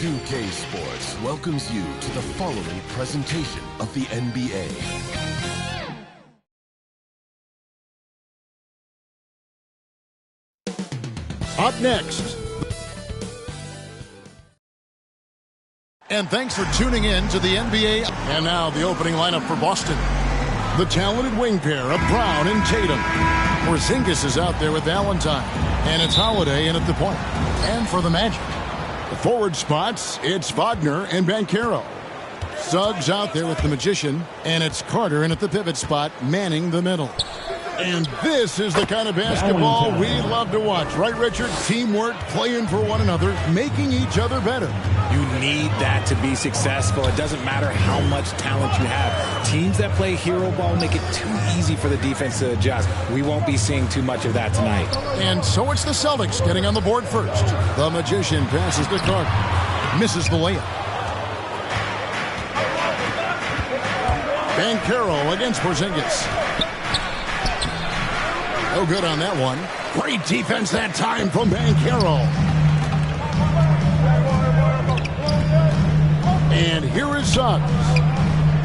2K Sports welcomes you to the following presentation of the NBA. Up next. And thanks for tuning in to the NBA. And now the opening lineup for Boston. The talented wing pair of Brown and Tatum. Porzingis is out there with Valentine. And it's Holiday in at the point. And for the Magic, the forward spots, it's Wagner and Banchero. Suggs out there with the Magician. And it's Carter in at the pivot spot, manning the middle. And this is the kind of basketball we love to watch. Right, Richard? Teamwork, playing for one another, making each other better. You need that to be successful. It doesn't matter how much talent you have. Teams that play hero ball make it too easy for the defense to adjust. We won't be seeing too much of that tonight. And so it's the Celtics getting on the board first. The Magician passes to Carter. Misses the layup. Banchero against Porzingis. No good on that one. Great defense that time from Banchero. And here is Suggs.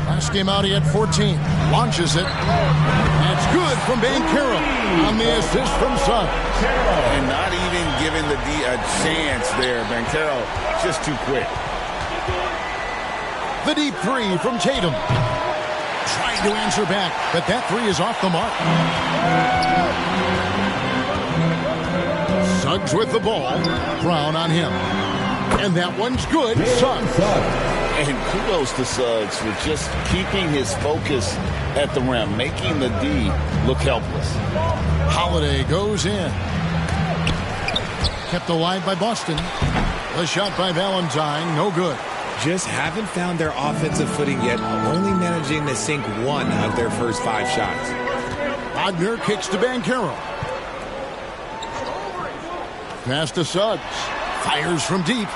Last game out he had 14. Launches it. That's good from Banchero on the assist from Suggs. And not even giving the D a chance there. Banchero just too quick. The deep three from Tatum. Trying to answer back, but that three is off the mark. Suggs with the ball. Brown on him. And that one's good. Suggs. And kudos to Suggs for just keeping his focus at the rim, making the D look helpless. Holiday goes in. Kept alive by Boston. A shot by Valentine, no good. Just haven't found their offensive footing yet, only managing to sink one of their first 5 shots. Wagner kicks to Banchero. Pass to Suggs. Fires from deep.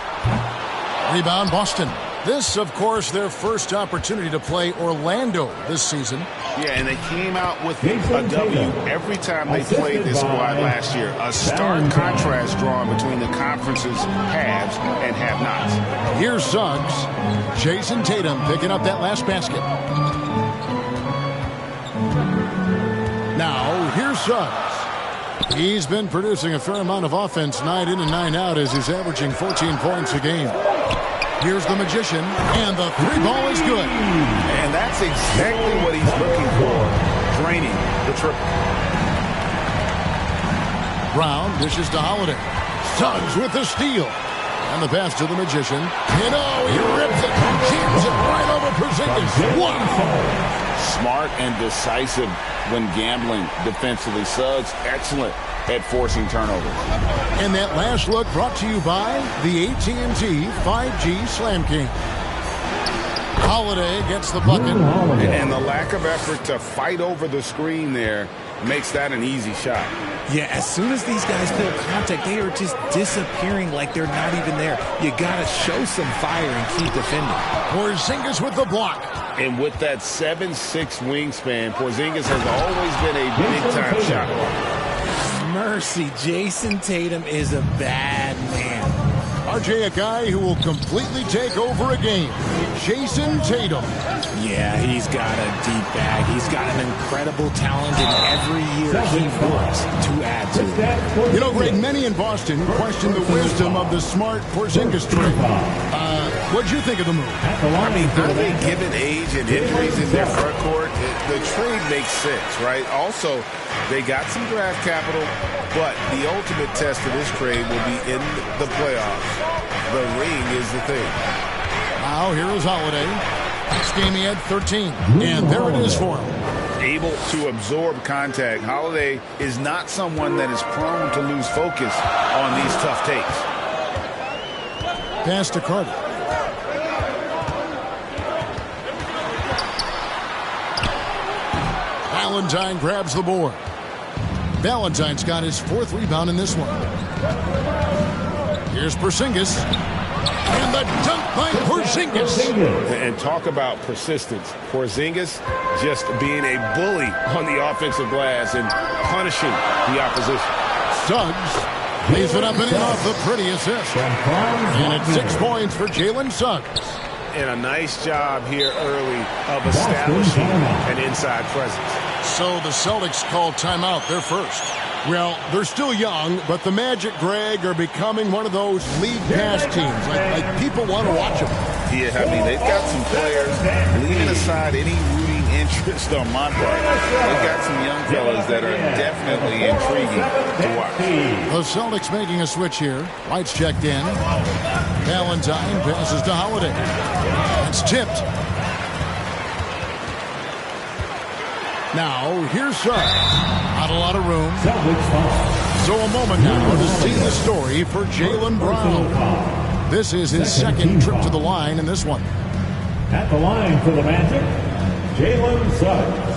Rebound Boston. This, of course, their first opportunity to play Orlando this season. Yeah, and they came out with a W every time they played this squad last year. A stark contrast drawn between the conference's haves and have-nots. Here's Suggs. Jason Tatum picking up that last basket. Now, here's Suggs. He's been producing a fair amount of offense night in and night out as he's averaging 14 points a game. Here's the Magician, and the three ball is good. And that's exactly what he's looking for, draining the triple. Brown dishes to Holiday. Suggs with the steal. And the pass to the Magician. And oh, he rips it. Jams it right over Porzingis. Wow. Smart and decisive when gambling defensively. Suggs, excellent at forcing turnovers. And that last look brought to you by the AT&T 5G Slam King. Holiday gets the bucket. And the lack of effort to fight over the screen there makes that an easy shot. Yeah, as soon as these guys feel contact, they are just disappearing like they're not even there. You got to show some fire and keep defending. Porzingis with the block. And with that 7'6" wingspan, Porzingis has always been a big-time shot. Mercy, Jason Tatum is a bad man. RJ, a guy who will completely take over a game. Jason Tatum. Yeah, he's got a deep bag. He's got an incredible talent, and every year he works to add to it. You know, Greg, many in Boston question the wisdom of the smart Porzingis trade. What'd you think of the move? I mean, given age and injuries in their front court, the trade makes sense, right? Also, they got some draft capital, but the ultimate test of this trade will be in the playoffs. The ring is the thing. Now, here is Holiday. This game he had 13, and there it is for him. Able to absorb contact. Holiday is not someone that is prone to lose focus on these tough takes. Pass to Carter. Valentine grabs the board. Valentine's got his 4th rebound in this one. Here's Porzingis. And the dunk by Porzingis. And talk about persistence. Porzingis just being a bully on the offensive glass and punishing the opposition. Suggs Leaves it up and in off the pretty assist. And it's 6 points for Jalen Suggs. And a nice job here early of establishing an inside presence. So the Celtics call timeout. They're first. Well, they're still young, but the Magic, Greg, are becoming one of those league pass teams. Like people want to watch them. Yeah, I mean, they've got some players, leaving aside any rooting interest on my part, they've got some young fellas that are definitely intriguing to watch. The Celtics making a switch here. White's checked in. Valentine passes to Holiday. It's tipped. Now, here's Suggs. Not a lot of room. So a moment now to see the story for Jaylen Brown. This is his second trip to the line in this one. At the line for the Magic, Jalen Suggs.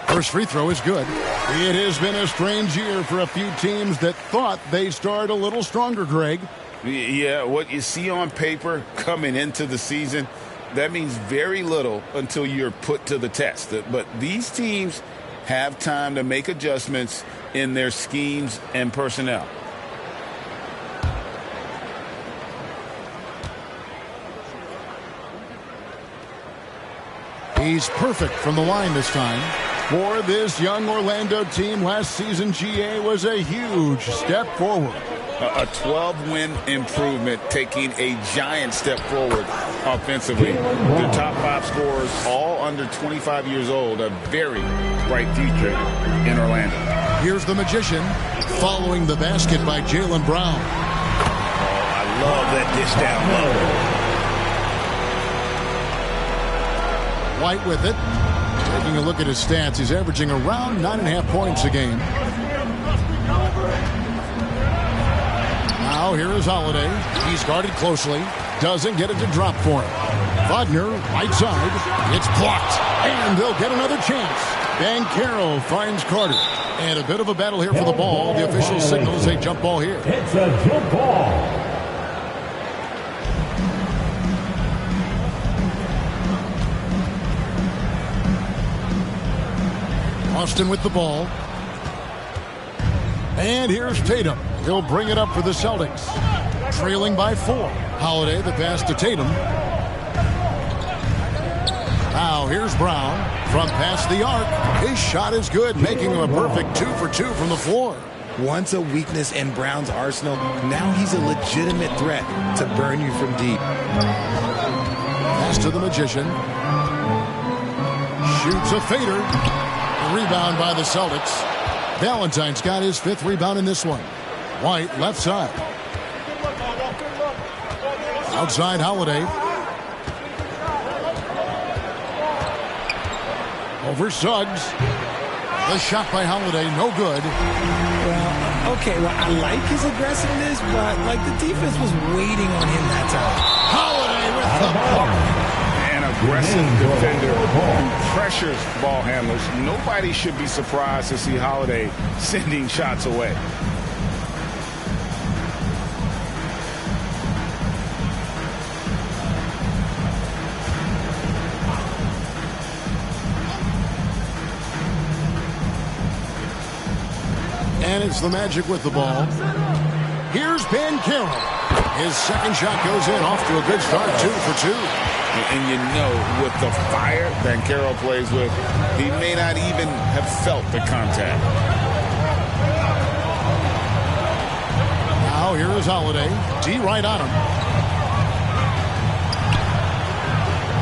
First free throw is good. It has been a strange year for a few teams that thought they'd start a little stronger, Greg. Yeah, what you see on paper coming into the season, that means very little until you're put to the test. But these teams have time to make adjustments in their schemes and personnel. He's perfect from the line this time. For this young Orlando team, last season GA was a huge step forward. A 12-win improvement, taking a giant step forward offensively. The top 5 scorers, all under 25 years old, a very bright future in Orlando. Here's the Magician, following the basket by Jaylen Brown. Oh, I love that dish down low. White with it. Taking a look at his stats, he's averaging around 9.5 points a game. Now here is Holiday. He's guarded closely. Doesn't get it to drop for him. Wagner, right side. It's blocked. And they'll get another chance. Banchero finds Carter. And a bit of a battle here for the ball. The official signals a jump ball here. It's a jump ball. Austin with the ball. And here's Tatum. He'll bring it up for the Celtics. Trailing by 4. Holiday, the pass to Tatum. Now here's Brown from past the arc. His shot is good, making him a perfect 2 for 2 from the floor. Once a weakness in Brown's arsenal, now he's a legitimate threat to burn you from deep. Pass to the Magician. Shoots a fader. Rebound by the Celtics. Valentine's got his 5th rebound in this one. White left side. Outside Holiday. Over Suggs. The shot by Holiday, no good. Well, okay, I like his aggressiveness, but the defense was waiting on him that time. Holiday with the block. Aggressive defender who pressures ball handlers. Nobody should be surprised to see Holiday sending shots away. And it's the Magic with the ball. Here's Banchero. His second shot goes in, off to a good start, 2 for 2. And you know, with the fire Banchero plays with, he may not even have felt the contact. Now here is Holiday. D right on him.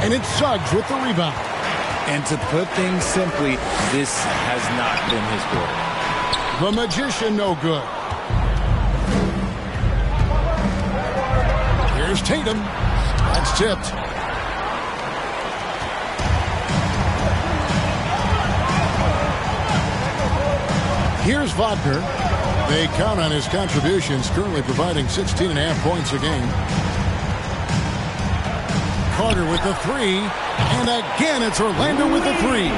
And it's Suggs with the rebound. And to put things simply, this has not been his quarter. The Magician no good. Here's Tatum. That's tipped. Here's Wagner. They count on his contributions, currently providing 16.5 points a game. Carter with the three. And again, it's Orlando with the three.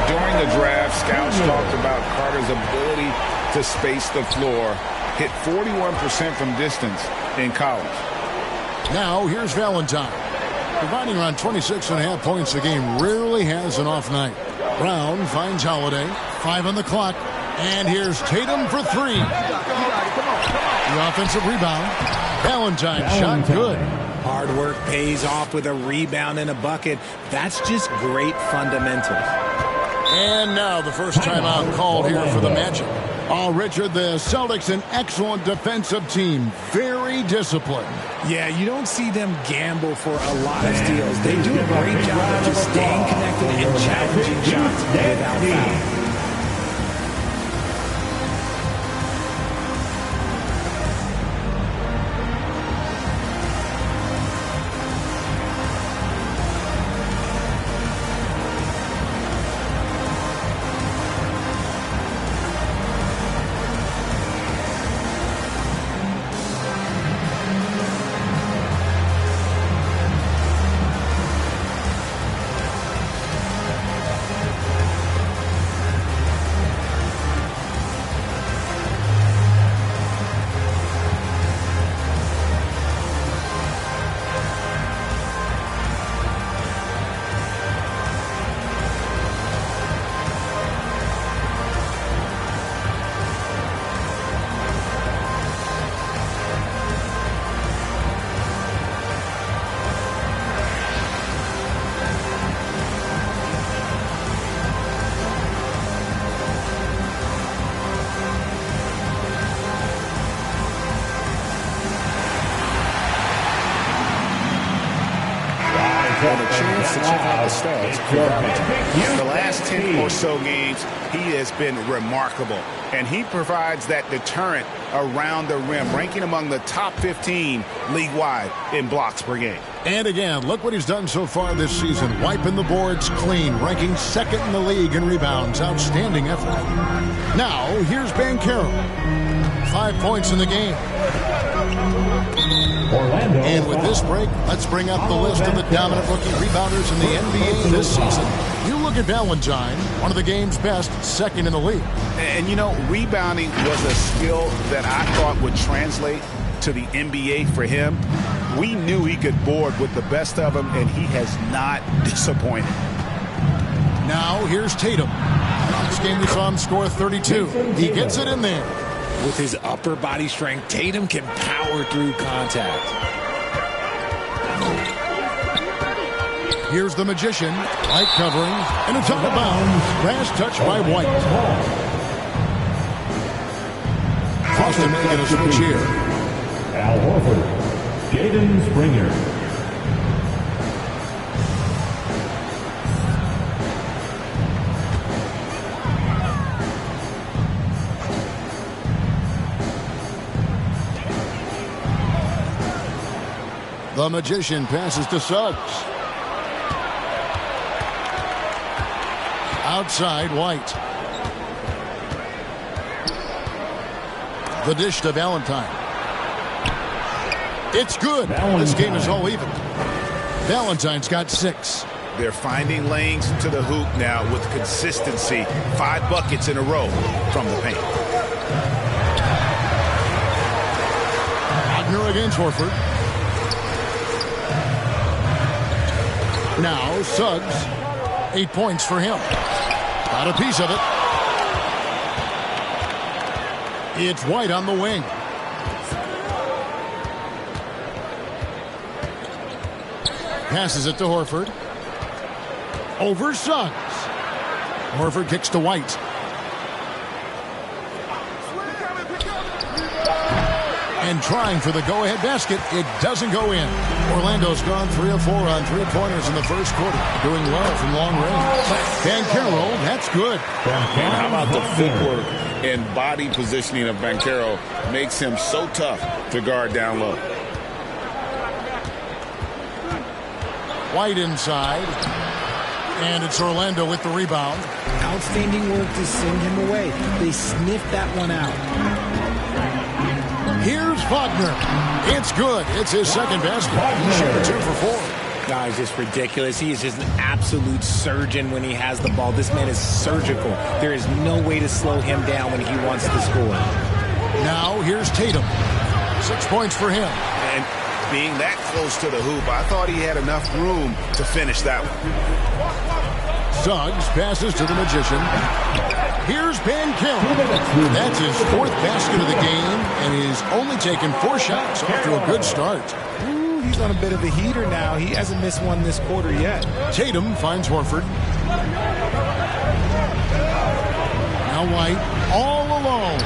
During the draft, scouts talked about Carter's ability to space the floor. Hit 41% from distance in college. Now, here's Valentine. Providing around 26.5 points a game, rarely has an off night. Brown finds Holiday. 5 on the clock. And here's Tatum for three. The offensive rebound. Valentine shot good. Hard work pays off with a rebound and a bucket. That's just great fundamentals. And now the first timeout called here for the Magic. Oh, Richard, the Celtics, an excellent defensive team. Very disciplined. Yeah, you don't see them gamble for a lot of steals. They do a great job of just staying connected and challenging shots without foul. And a chance to check out the stats. The last 10 or so games, he has been remarkable. And he provides that deterrent around the rim, ranking among the top 15 league-wide in blocks per game. And again, look what he's done so far this season. Wiping the boards clean, ranking second in the league in rebounds. Outstanding effort. Now, here's Banchero. 5 points in the game. Orlando. And with this break, let's bring up the list of the dominant rookie rebounders in the NBA this season. You look at Valentine, one of the game's best, second in the league. And, you know, rebounding was a skill that I thought would translate to the NBA for him. We knew he could board with the best of them, and he has not disappointed. Now, here's Tatum. This game we saw him score 32. He gets it in there. With his upper body strength, Tatum can power through contact. Here's the Magician. Light covering. And it's out of bounds. Last touch by White. Boston making a switch here. Al Horford. Jaden Springer. The Magician passes to Suggs. Outside, White. The dish to Valentine. It's good. This game is all even. Valentine's got 6. They're finding lanes to the hoop now with consistency. 5 buckets in a row from the paint. Wagner against Horford. Now, Suggs. 8 points for him. Got a piece of it. It's White on the wing. Passes it to Horford. Over Suggs. Horford kicks to White. And trying for the go-ahead basket. It doesn't go in. Orlando's gone 3 of 4 on three-pointers in the first quarter. Doing well from long range. Banchero, that's good. And how about the footwork and body positioning of Banchero makes him so tough to guard down low. White inside. And it's Orlando with the rebound. Outstanding work to send him away. They sniffed that one out. Here's Wagner. It's good. It's his second basket. He's shooting 2 for 4. No, it's just ridiculous. He is just an absolute surgeon when he has the ball. This man is surgical. There is no way to slow him down when he wants to score. Now here's Tatum. 6 points for him. And being that close to the hoop, I thought he had enough room to finish that one. Suggs passes to the Magician. Here's Van Kelly. That's his 4th basket of the game, and he's only taken 4 shots. Off to a good start. Ooh, he's on a bit of a heater now. He hasn't missed one this quarter yet. Tatum finds Horford. Now White all alone.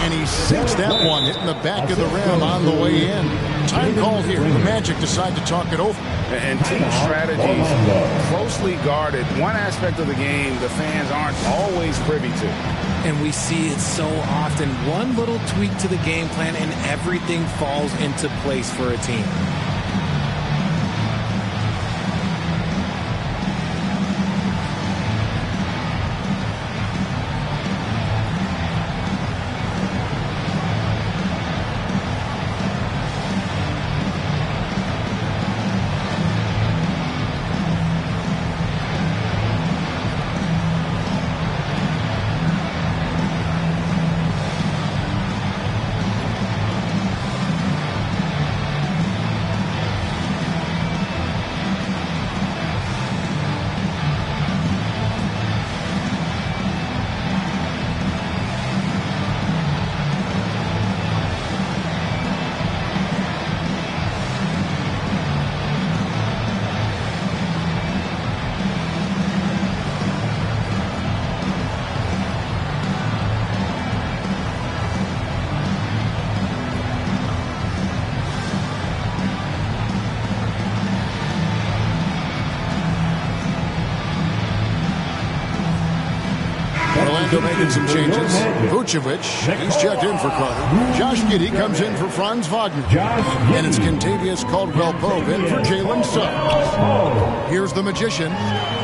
And he sinks that one, hitting the back of the rim on the way in. Time called here. The Magic decide to talk it over. And team strategies closely guarded. One aspect of the game the fans aren't always privy to. And we see it so often. One little tweak to the game plan and everything falls into place for a team. Orlando making some changes. Vucevic, he's checked in for Carter. Josh Giddey comes in for Franz Wagner. And it's Kentavious Caldwell-Pope in for Jalen Suggs. Here's the Magician.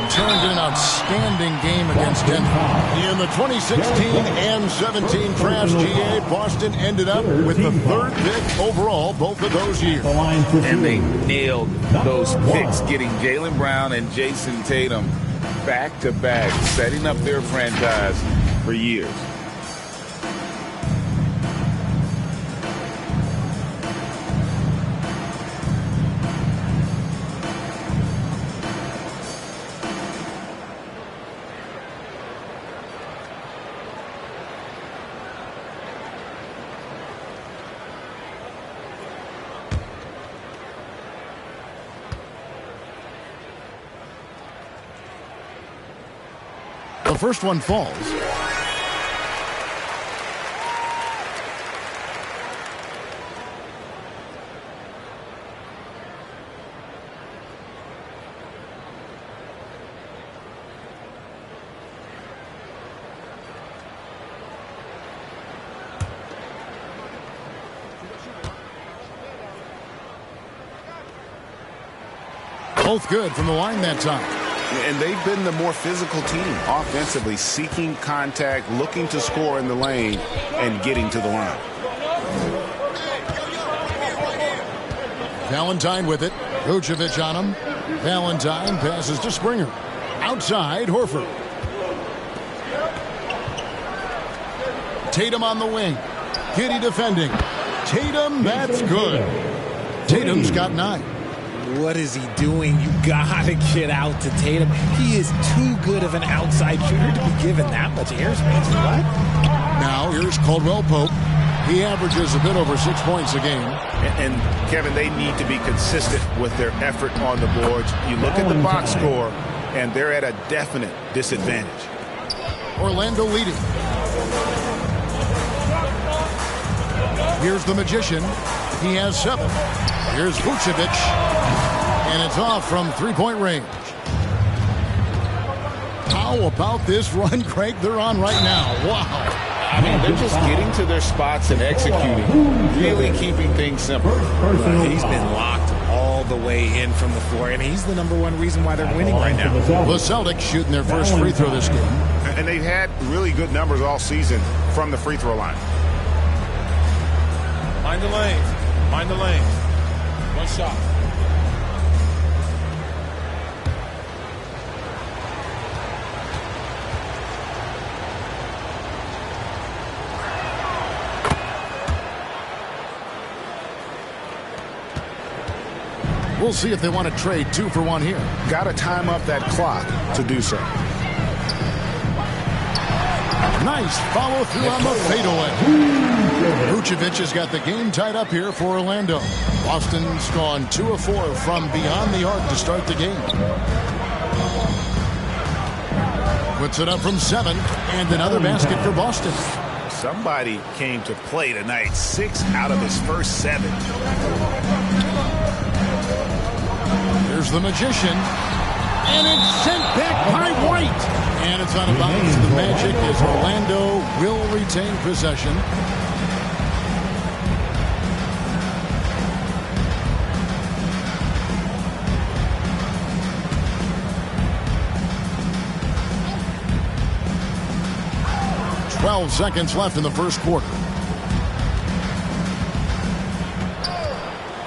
Turned in an outstanding game against Denver. In the 2016 and 17 draft, GA, Boston ended up with the 3rd pick overall both of those years. And they nailed those picks, getting Jaylen Brown and Jason Tatum back-to-back, setting up their franchise for years. The first one falls. Both good from the line that time. And they've been the more physical team offensively, seeking contact, looking to score in the lane, and getting to the line. Valentine with it. Vucevic on him. Valentine passes to Springer. Outside, Horford. Tatum on the wing. Giddey defending. Tatum, that's good. Tatum's got 9. What is he doing? You gotta get out to Tatum. He is too good of an outside shooter to be given that much airspace. What? Now here's Caldwell-Pope. He averages a bit over 6 points a game. And Kevin, they need to be consistent with their effort on the boards. You look at the box score, and they're at a definite disadvantage. Orlando leading. Here's the Magician. He has 7. Here's Vucevic. And it's off from 3-point range. How about this run, Craig, they're on right now? Wow. I mean, they're just getting to their spots and executing, really keeping things simple. He's been locked all the way in from the floor, and he's the #1 reason why they're winning right now. The Celtics shooting their first free throw this game. And they've had really good numbers all season from the free throw line. Mind the lanes. Mind the lanes. One shot. We'll see if they want to trade 2 for 1 here. Got to time up that clock to do so. Nice follow through on the fadeaway. Vucevic has got the game tied up here for Orlando. Boston's gone 2 of 4 from beyond the arc to start the game. Puts it up from 7, and another basket for Boston. Somebody came to play tonight. 6 out of his first 7. Here's the magician, and it's sent back by White. And it's out of bounds to the Magic as Orlando will retain possession. "12 seconds left in the first quarter.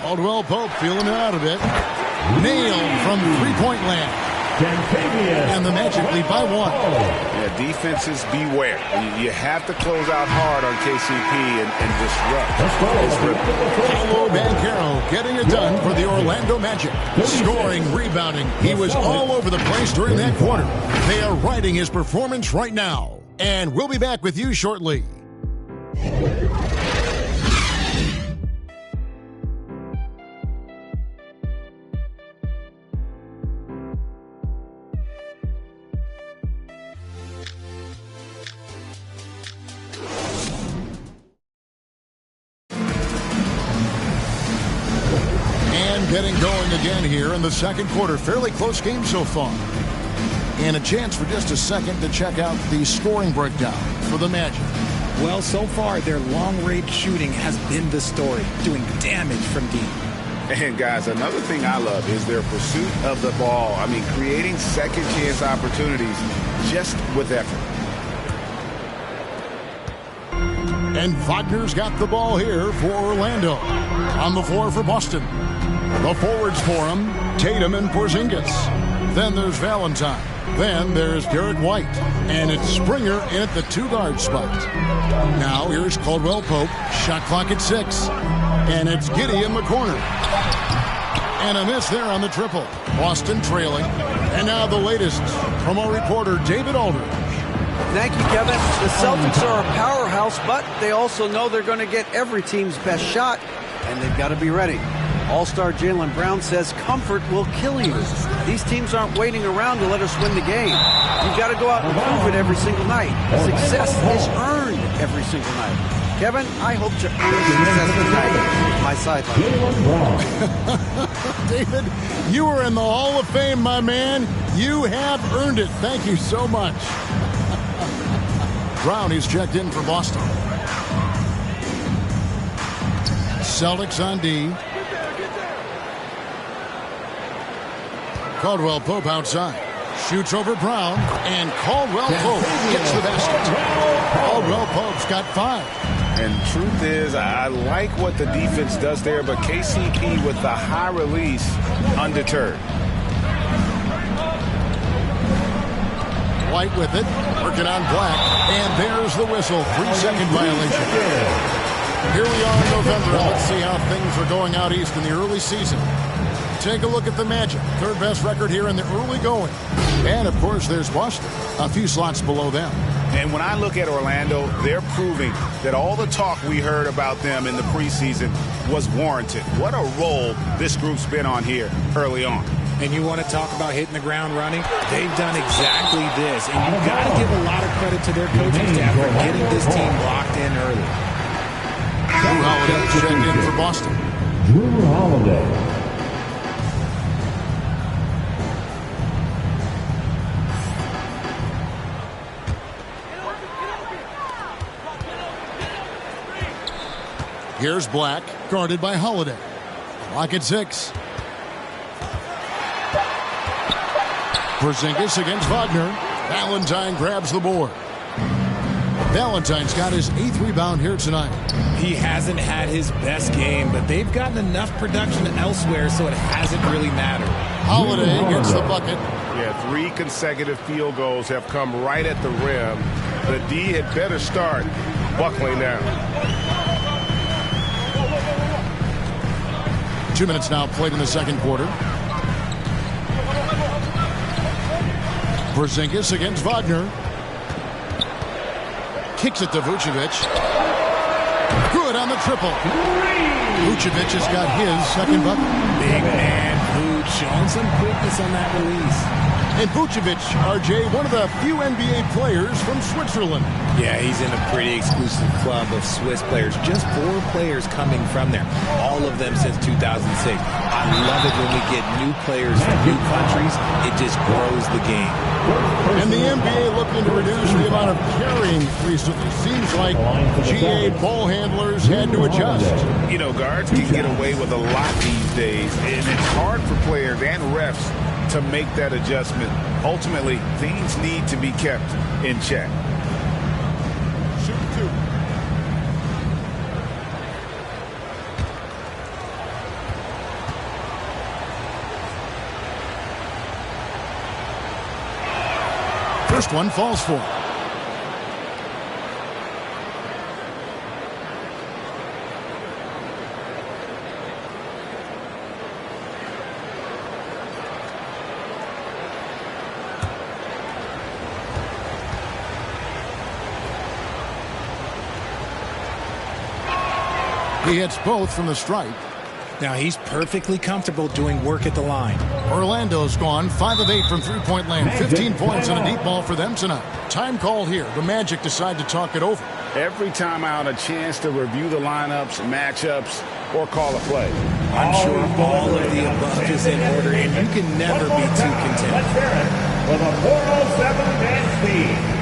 Caldwell Pope feeling it out a bit. Nailed from three-point land. And the Magic lead by 1. Yeah, defenses beware. You have to close out hard on KCP and disrupt. Paolo Banchero getting it done for the Orlando Magic. Scoring, rebounding. He was all over the place during that quarter. They are riding his performance right now. And we'll be back with you shortly. Getting going again here in the second quarter. Fairly close game so far. And a chance for just a second to check out the scoring breakdown for the Magic. Well, so far, their long-range shooting has been the story, doing damage from deep. And, guys, another thing I love is their pursuit of the ball. I mean, creating second-chance opportunities just with effort. And Wagner's got the ball here for Orlando. On the floor for Boston. The forwards for him, Tatum and Porzingis. Then there's Valentine. Then there's Derek White. And it's Springer in at the 2-guard spot. Now here's Caldwell Pope. Shot clock at 6. And it's Giddey in the corner. And a miss there on the triple. Boston trailing. And now the latest from our reporter, David Aldridge. Thank you, Kevin. The Celtics are a powerhouse, but they also know they're going to get every team's best shot, and they've got to be ready. All-star Jaylen Brown says comfort will kill you. These teams aren't waiting around to let us win the game. You've got to go out and prove it every single night. Success is earned every single night. Kevin, I hope to earn success tonight. My sideline. David, you are in the Hall of Fame, my man. You have earned it. Thank you so much. Brown is checked in for Boston. Celtics on D. Caldwell Pope outside. Shoots over Brown. And Caldwell Pope gets the basket. Caldwell Pope's got 5. And truth is, I like what the defense does there, but KCP with the high release, undeterred. White with it, working on Black, and there's the whistle. 3-second violation. Here we are in November, and let's see how things are going out east in the early season. Take a look at the Magic, third best record here in the early going. And, of course, there's Boston, a few slots below them. And when I look at Orlando, they're proving that all the talk we heard about them in the preseason was warranted. What a role this group's been on here early on. And you want to talk about hitting the ground running? They've done exactly this. And you've got to give a lot of credit to their coaching staff for getting this team locked in early. Jrue Holiday checked in for Boston. Jrue Holiday. Here's Black, guarded by Holiday. Clock at 6. Porzingis against Wagner. Valentine grabs the board. Valentine's got his 8th rebound here tonight. He hasn't had his best game, but they've gotten enough production elsewhere, so it hasn't really mattered. Holiday gets the bucket. Yeah, 3 consecutive field goals have come right at the rim. The D had better start buckling down. 2 minutes now played in the second quarter. Porzingis against Wagner. Kicks it to Vucevic. Good on the triple. Vucevic has got his second bucket. Big man Vuce showing some quickness on that release. And Vucevic, RJ, one of the few NBA players from Switzerland. Yeah, he's in a pretty exclusive club of Swiss players. Just 4 players coming from there. All of them since 2006. I love it when we get new players from new countries. It just grows the game. And the NBA looking to reduce the amount of carrying recently. Seems like GA ball handlers had to adjust. You know, guards can get away with a lot these days, and it's hard for players and refs to make that adjustment. Ultimately, things need to be kept in check. Shoot 2. First one falls for. He hits both from the stripe. Now he's perfectly comfortable doing work at the line. Orlando's gone 5 of 8 from three-point land. 15 points and a deep ball for them tonight. Time called here. The Magic decide to talk it over. Every time out, a chance to review the lineups, matchups, or call a play. I'm sure all of the above is in order, and you can never be too content. Let's hear it for the 407 dance team.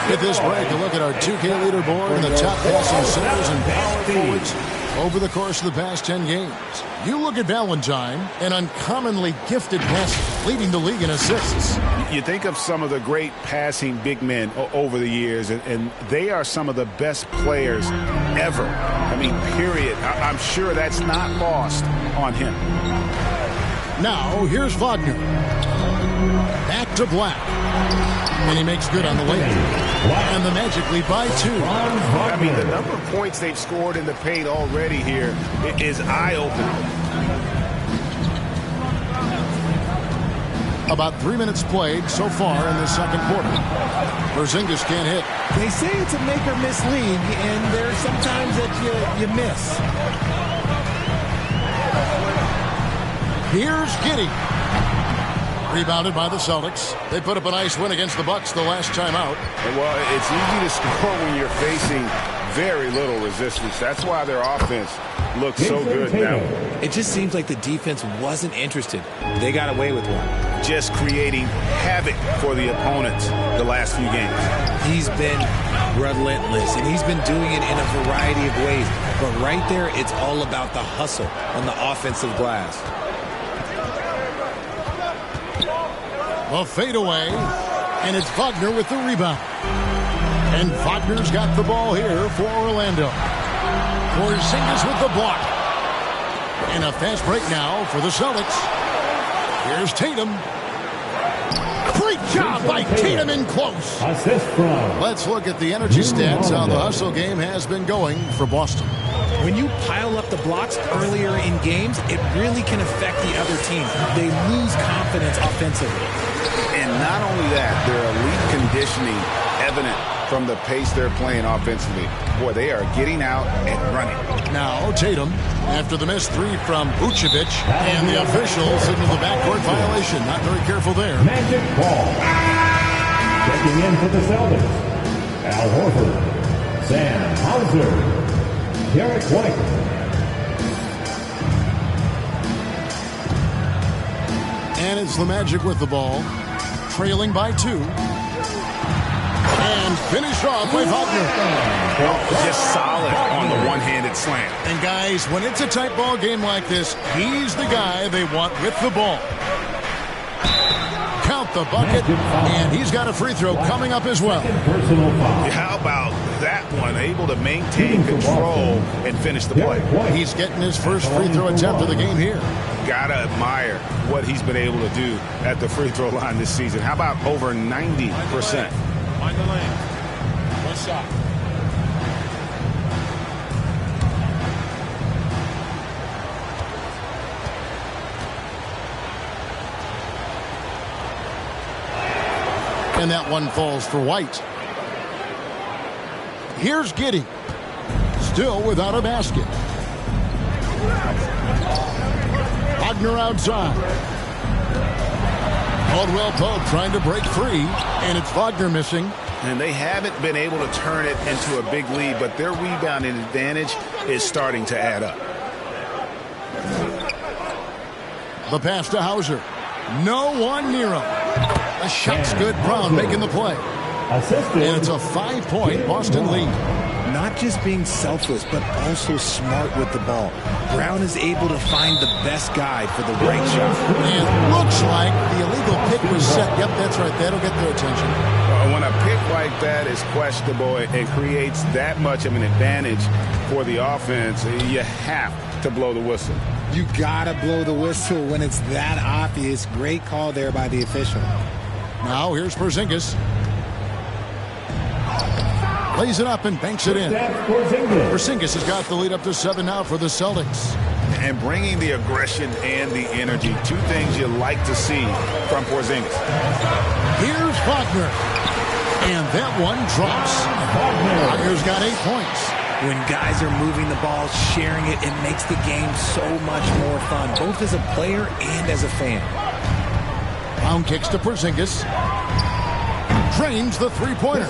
At this break, a look at our 2K leaderboard and the top passing centers and power forwards over the course of the past 10 games. You look at Valentine, an uncommonly gifted passer, leading the league in assists. You think of some of the great passing big men over the years, and they are some of the best players ever. I mean, period. I'm sure that's not lost on him. Now, here's Wagner. Back to Black. And he makes good on the layup. And the Magic lead by 2. I mean, the number of points they've scored in the paint already here is eye-opening. About 3 minutes played so far in the second quarter. Porzingis can't hit. They say it's a make-or-miss league, and there's sometimes that you miss. Here's Giddey. Rebounded by the Celtics. They put up a nice win against the Bucks the last time out. Well, it's easy to score when you're facing very little resistance. That's why their offense looks so good now. It just seems like the defense wasn't interested. They got away with one. Just creating havoc for the opponents the last few games. He's been relentless, and he's been doing it in a variety of ways. But right there, it's all about the hustle on the offensive glass. A fadeaway, and it's Wagner with the rebound. And Wagner's got the ball here for Orlando. Porzingis with the block. And a fast break now for the Celtics. Here's Tatum. Great job by Tatum in close. Assist from. Let's look at the energy stats, how the hustle game has been going for Boston. When you pile up the blocks earlier in games, it really can affect the other team. They lose confidence offensively. And not only that, their elite conditioning evident from the pace they're playing offensively. Boy, they are getting out and running. Now Tatum, after the missed three from Vucevic, and the officials signal the backcourt violation. Not very careful there. Magic ball. Checking in for the Celtics. Al Horford. Sam Hauser. Derek White. And it's the Magic with the ball, trailing by 2. And finished off by Wagner. Just solid on the one-handed slam. And guys, when it's a tight ball game like this, he's the guy they want with the ball. Count the bucket, and he's got a free throw coming up as well. Personal foul. How about that one? Able to maintain control and finish the play. He's getting his first free throw attempt of the game here. Gotta admire what he's been able to do at the free throw line this season. How about over 90%? Find the lane. One shot. And that one falls for White. Here's Giddey. Still without a basket. Wagner outside. Caldwell Pope trying to break free, and it's Wagner missing. And they haven't been able to turn it into a big lead, but their rebounding advantage is starting to add up. The pass to Hauser. No one near him. A shot's good. Brown making the play. Assisted. And it's a 5-point Boston lead. Not just being selfless, but also smart with the ball. Brown is able to find the best guy for the right shot. And looks like the illegal pick was set. Yep, that's right. That'll get their attention. When a pick like that is questionable and creates that much of an advantage for the offense, you have to blow the whistle. You gotta blow the whistle when it's that obvious. Great call there by the official. Now here's Porzingis. Lays it up and banks it in. Porzingis has got the lead up to 7 now for the Celtics. And bringing the aggression and the energy, two things you like to see from Porzingis. Here's Wagner. And that one drops. Wagner's got 8 points. When guys are moving the ball, sharing it, it makes the game so much more fun, both as a player and as a fan. Brown kicks to Porzingis. Drains the three-pointer.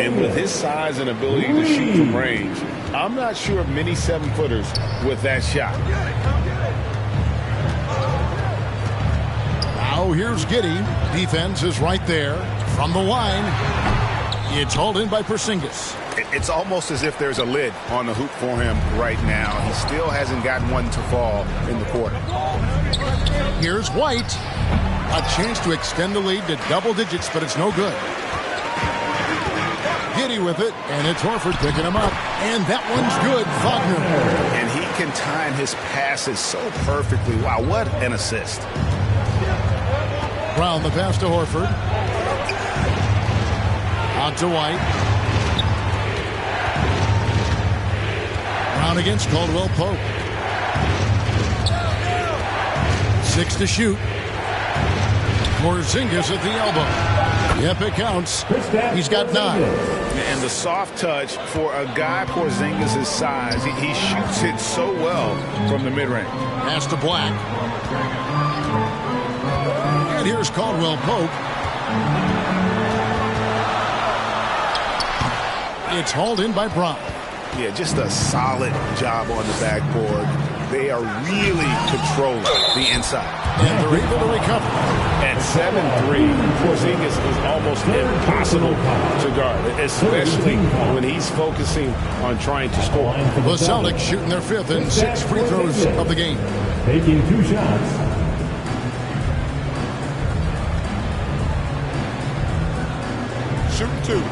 And with his size and ability to shoot from range, I'm not sure of many 7-footers with that shot. Now here's Giddey. Defense is right there. From the line, it's hauled in by Porzingis. It's almost as if there's a lid on the hoop for him right now. He still hasn't gotten one to fall in the quarter. Here's White. A chance to extend the lead to double digits, but it's no good. Giddey with it, and it's Horford picking him up. And that one's good, Wagner. And he can time his passes so perfectly. Wow, what an assist. Brown the pass to Horford. Out to White. Brown against Caldwell Pope. 6 to shoot. Porzingis at the elbow. Yep, it counts. He's got 9. And the soft touch for a guy Porzingis' size. He shoots it so well from the mid-range. Pass to Black. And here's Caldwell Pope. It's hauled in by Brown. Yeah, just a solid job on the backboard. They are really controlling the inside. And they're able to recover. At 7'3", Porzingis is almost impossible to guard, especially when he's focusing on trying to score. The Celtics shooting their 5th and 6 free throws of the game. Taking 2 shots. Shoot 2.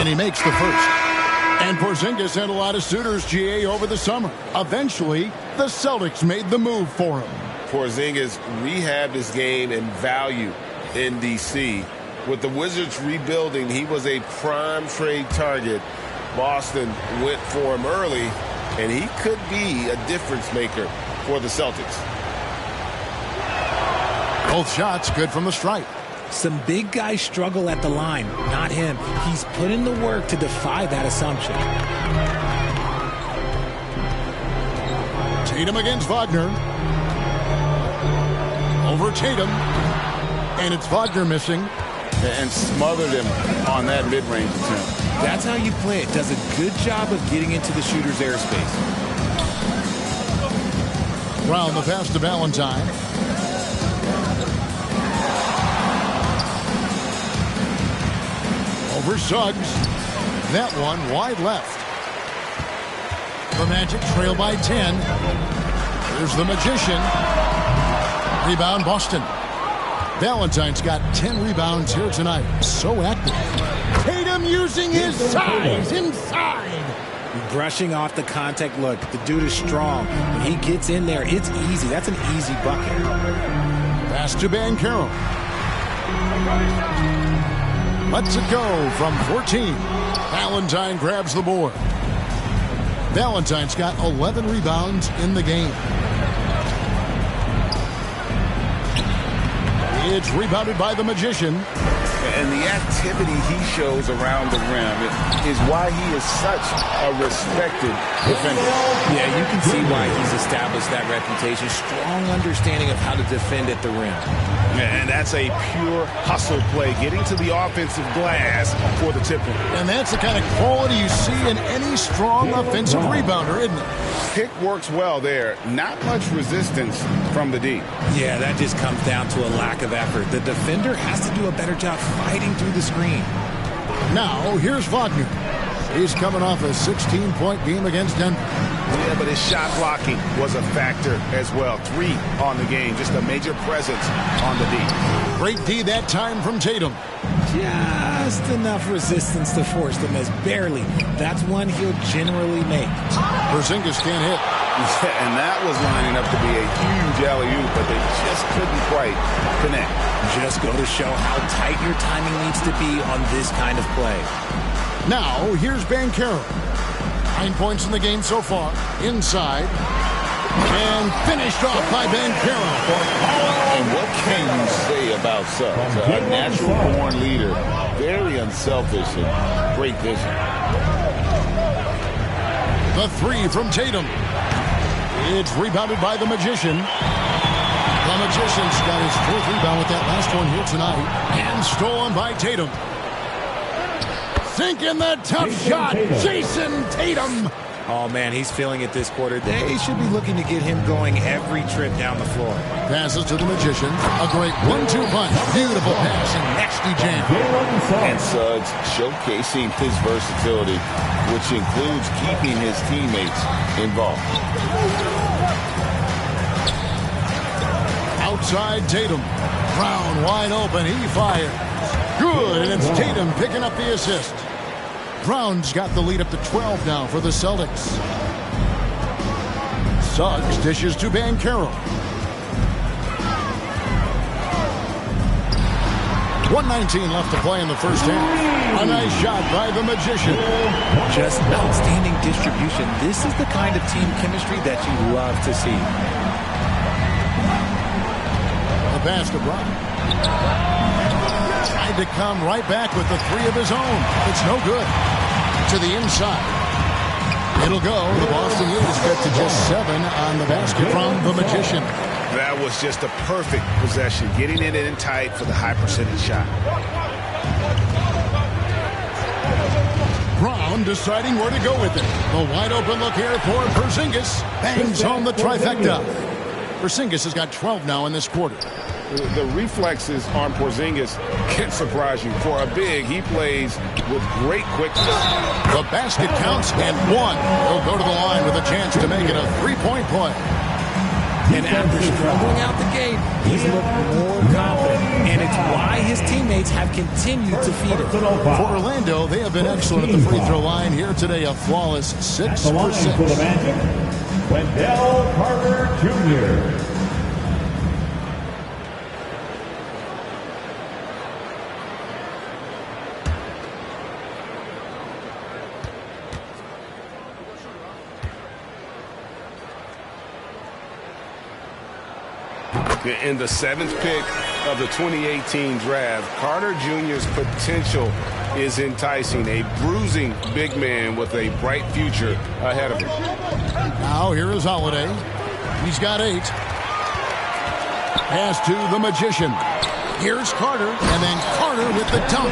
And he makes the first. And Porzingis had a lot of suitors, GA, over the summer. Eventually, the Celtics made the move for him. Porzingis rehabbed his game and value in D.C. With the Wizards rebuilding, he was a prime trade target. Boston went for him early, and he could be a difference maker for the Celtics. Both shots good from the stripe. Some big guys struggle at the line, not him. He's put in the work to defy that assumption. Tatum against Wagner. Over Tatum. And it's Wagner missing. And smothered him on that mid-range attempt. That's how you play it. Does a good job of getting into the shooter's airspace. Brown the pass to Valentine. Over Suggs. That one wide left. The Magic trail by 10. Here's the Magician. Rebound Boston. Valentine's got 10 rebounds here tonight. So active. Tatum using his size inside. Brushing off the contact. Look, the dude is strong. When he gets in there, it's easy. That's an easy bucket. Pass to Banchero. Lets it go from 14. Valentine grabs the board. Valentine's got 11 rebounds in the game. It's rebounded by the Magician. And the activity he shows around the rim is why he is such a respected defender. Yeah, you can see why he's established that reputation. Strong understanding of how to defend at the rim. And that's a pure hustle play, getting to the offensive glass for the tip. And that's the kind of quality you see in any strong offensive rebounder, isn't it? Pick works well there. Not much resistance from the D. Yeah, that just comes down to a lack of effort. The defender has to do a better job fighting through the screen. Now, here's Wagner. He's coming off a 16-point game against Denver. Yeah, but his shot blocking was a factor as well. 3 on the game, just a major presence on the D. Great D that time from Tatum. Just enough resistance to force the miss. Barely. That's one he'll generally make. Porzingis can't hit. Yeah, and that was lining up to be a huge alley-oop, but they just couldn't quite connect. Just go to show how tight your timing needs to be on this kind of play. Now, here's Banchero. 9 points in the game so far. Inside. And finished off by Banchero. And what can you say about Suggs? A natural-born leader. Very unselfish and great vision. The 3 from Tatum. It's rebounded by the Magician. The Magician's got his 4th rebound with that last one here tonight. And stolen by Tatum. Sinking the tough shot. Jason Tatum. Oh, man, he's feeling it this quarter. They should be looking to get him going every trip down the floor. Passes to the Magician. A great 1-2 punch. Beautiful pass and nasty jam. And Suggs showcasing his versatility, which includes keeping his teammates involved. Outside Tatum. Brown wide open. He fires. Good, and it's Tatum picking up the assist. Brown's got the lead up to 12 now for the Celtics. Suggs dishes to Banchero. 1:19 left to play in the first half. A nice shot by the Magician. Just outstanding distribution. This is the kind of team chemistry that you love to see. The pass to Brown. Tried to come right back with the 3 of his own. It's no good. To the inside. It'll go. The Boston lead get to just 7 on the basket from the Magician. That was just a perfect possession, getting it in tight for the high percentage shot. Brown deciding where to go with it. The wide open look here for Porzingis. Bangs home the trifecta. Porzingis has got 12 now in this quarter. The reflexes on Porzingis can surprise you. For a big, he plays with great quickness. The basket counts and 1. He'll go to the line with a chance to make it a 3-point play. And after struggling out the gate, he's looked more confident. And it's why his his teammates have continued to feed it. For Orlando, they have been excellent at the free throw line here today. A flawless 6 for 6. For the Magic, Wendell Carter Jr. In the 7th pick of the 2018 draft, Carter Jr.'s potential is enticing. A bruising big man with a bright future ahead of him. Now here is Holiday. He's got 8. Pass to the Magician. Here's Carter, and then Carter with the dunk.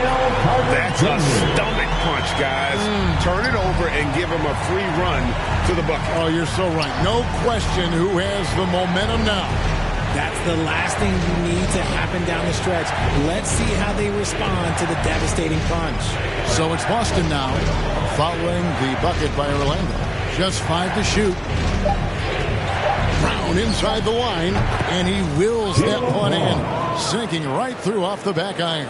That's a stomach punch, guys. Turn it over and give him a free run to the bucket. Oh, you're so right. No question who has the momentum now. That's the last thing you need to happen down the stretch. Let's see how they respond to the devastating punch. So it's Boston now, following the bucket by Orlando. Just 5 to shoot. Brown inside the line, and he wills that one in, sinking right through off the back iron.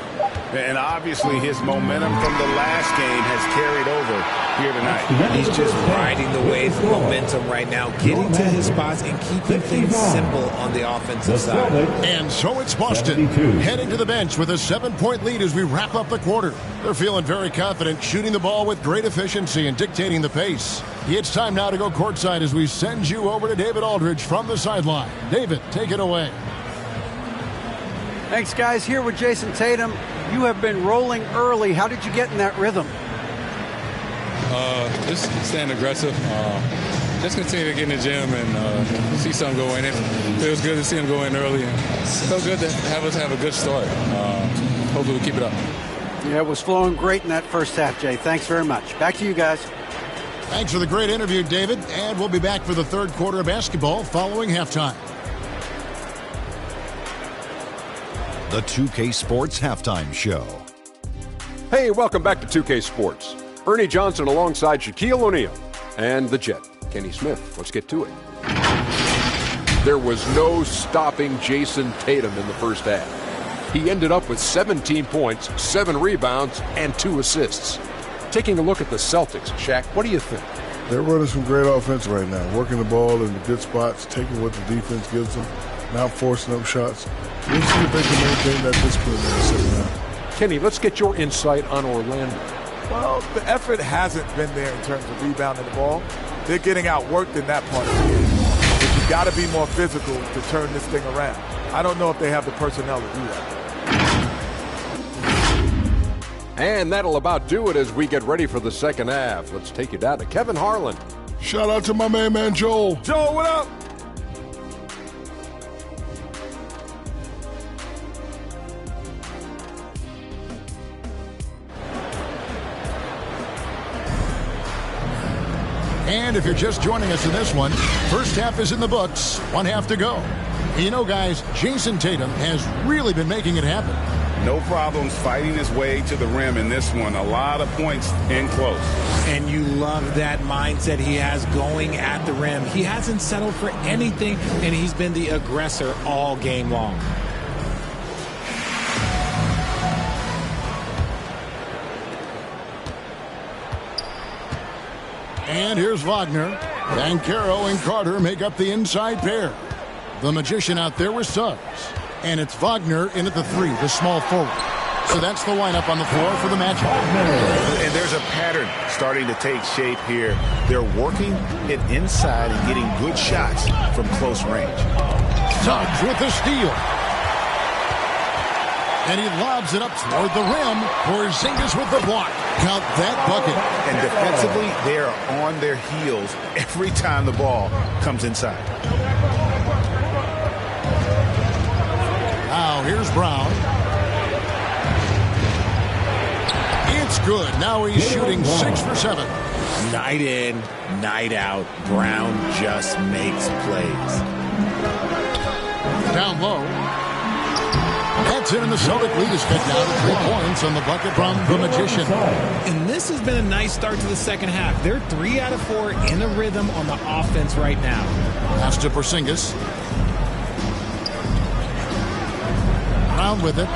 And obviously his momentum from the last game has carried over here tonight. He's just riding the wave of momentum right now, getting to his spots and keeping things simple on the offensive side. And so it's Boston heading to the bench with a 7-point lead as we wrap up the quarter. They're feeling very confident, shooting the ball with great efficiency and dictating the pace. It's time now to go courtside as we send you over to David Aldridge from the sideline. David, take it away. Thanks, guys. Here with Jason Tatum. You have been rolling early. How did you get in that rhythm? Just staying aggressive. Just continue to get in the gym and see something go in. It feels good to see him go in early. And it felt good to have us have a good start. Hopefully we keep it up. Yeah, it was flowing great in that first half, Jay. Thanks very much. Back to you guys. Thanks for the great interview, David. And we'll be back for the third quarter of basketball following halftime. The 2K Sports Halftime Show. Hey, welcome back to 2K Sports. Ernie Johnson alongside Shaquille O'Neal and the Jet, Kenny Smith. Let's get to it. There was no stopping Jason Tatum in the first half. He ended up with 17 points, 7 rebounds, and 2 assists. Taking a look at the Celtics, Shaq, what do you think? They're running some great offense right now, working the ball in the good spots, taking what the defense gives them, not forcing up shots. We'll see if they can maintain that discipline in the second half. Kenny, let's get your insight on Orlando. Well, the effort hasn't been there in terms of rebounding the ball. They're getting outworked in that part of the game. But you've got to be more physical to turn this thing around. I don't know if they have the personnel to do that. And that'll about do it as we get ready for the second half. Let's take you down to Kevin Harlan. Shout out to my man Joel. Joel, what up? And if you're just joining us in this one, first half is in the books, 1 half to go. You know, guys, Jason Tatum has really been making it happen. No problems fighting his way to the rim in this one. A lot of points in close. And you love that mindset he has going at the rim. He hasn't settled for anything, and he's been the aggressor all game long. And here's Wagner. Banchero and Carter make up the inside pair. The Magician out there with subs. And it's Wagner in at the 3, the small forward. So that's the lineup on the floor for the Magic. And there's a pattern starting to take shape here. They're working it inside and getting good shots from close range. Suggs with the steal. And he lobs it up toward the rim. Porzingis with the block. Count that bucket. And defensively, they are on their heels every time the ball comes inside. Now here's Brown. It's good. Now he's shooting 6 for 7. Night in, night out, Brown just makes plays. Down low. That's it, and the Celtic lead is cut down to 3 points on the bucket from the Magician. And this has been a nice start to the second half. They're 3 out of 4 in a rhythm on the offense right now. Pass to Porzingis. Brown with it.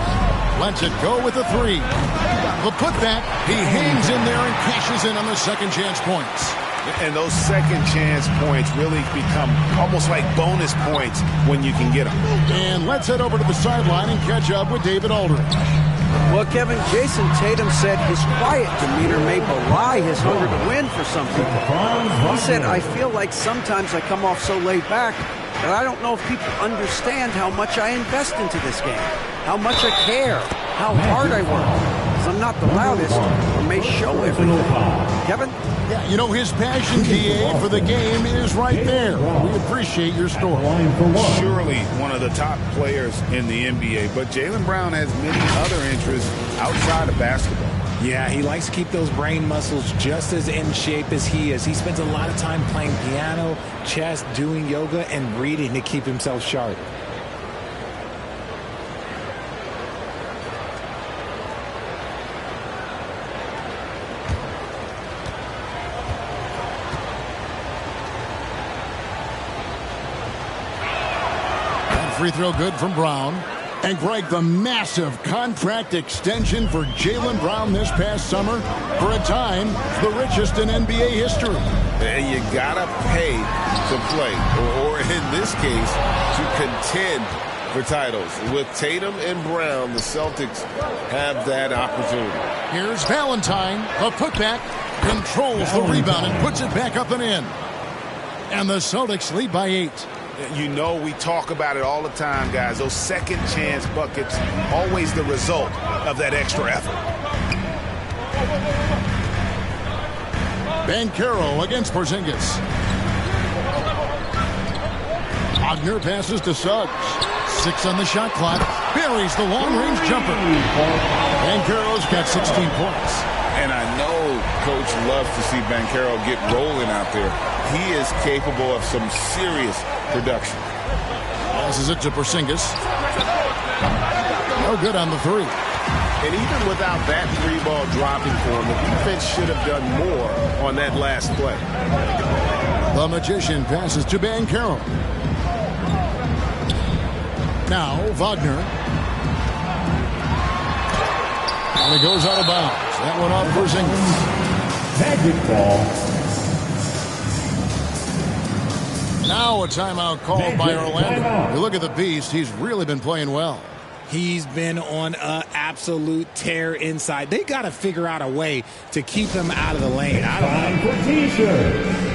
Lets it go with the three. The putback. He hangs in there and cashes in on the second chance points. And those second chance points really become almost like bonus points when you can get them. And let's head over to the sideline and catch up with David Aldridge. Well, Kevin, Jason Tatum said his quiet demeanor may belie his hunger to win for some people. He said, I feel like sometimes I come off so laid back that I don't know if people understand how much I invest into this game, how much I care, how hard I work. I'm not the loudest or may show everything. Kevin? Yeah, you know, his passion, DA, for the game is right there. We appreciate your story. Surely one of the top players in the NBA, but Jaylen Brown has many other interests outside of basketball. Yeah, he likes to keep those brain muscles just as in shape as he is. He spends a lot of time playing piano, chess, doing yoga, and reading to keep himself sharp. Free throw good from Brown. And Greg, the massive contract extension for Jaylen Brown this past summer, for a time, the richest in NBA history. And you gotta pay to play, or in this case, to contend for titles. With Tatum and Brown, the Celtics have that opportunity. Here's Valentine, the putback, controls the rebound and puts it back up and in. And the Celtics lead by 8. You know, we talk about it all the time, guys. Those second chance buckets, always the result of that extra effort. Banchero against Porzingis. Wagner passes to Suggs. 6 on the shot clock. Buries the long-range jumper. Banchero's got 16 points. And I know Coach loves to see Banchero get rolling out there. He is capable of some serious production. Passes it to Porzingis. No good on the three. And even without that three ball dropping for him, the defense should have done more on that last play. The Magician passes to Banchero. Now Wagner. And it goes out of bounds. That one off Porzingis. Magic ball. Now a timeout called by Orlando. You look at the Beast, he's really been playing well. He's been on an absolute tear inside. They got to figure out a way to keep him out of the lane. I don't know. For T-shirts.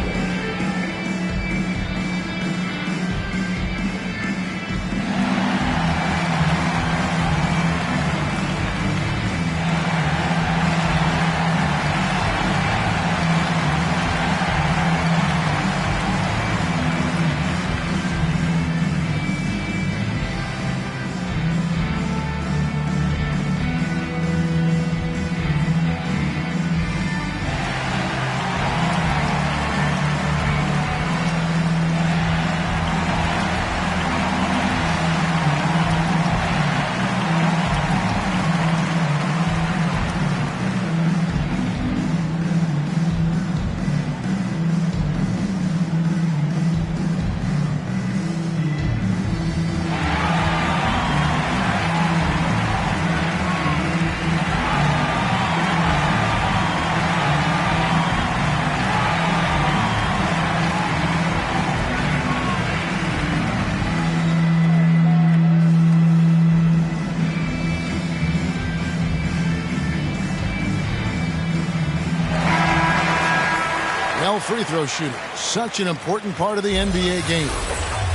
Free throw shooting, such an important part of the NBA game.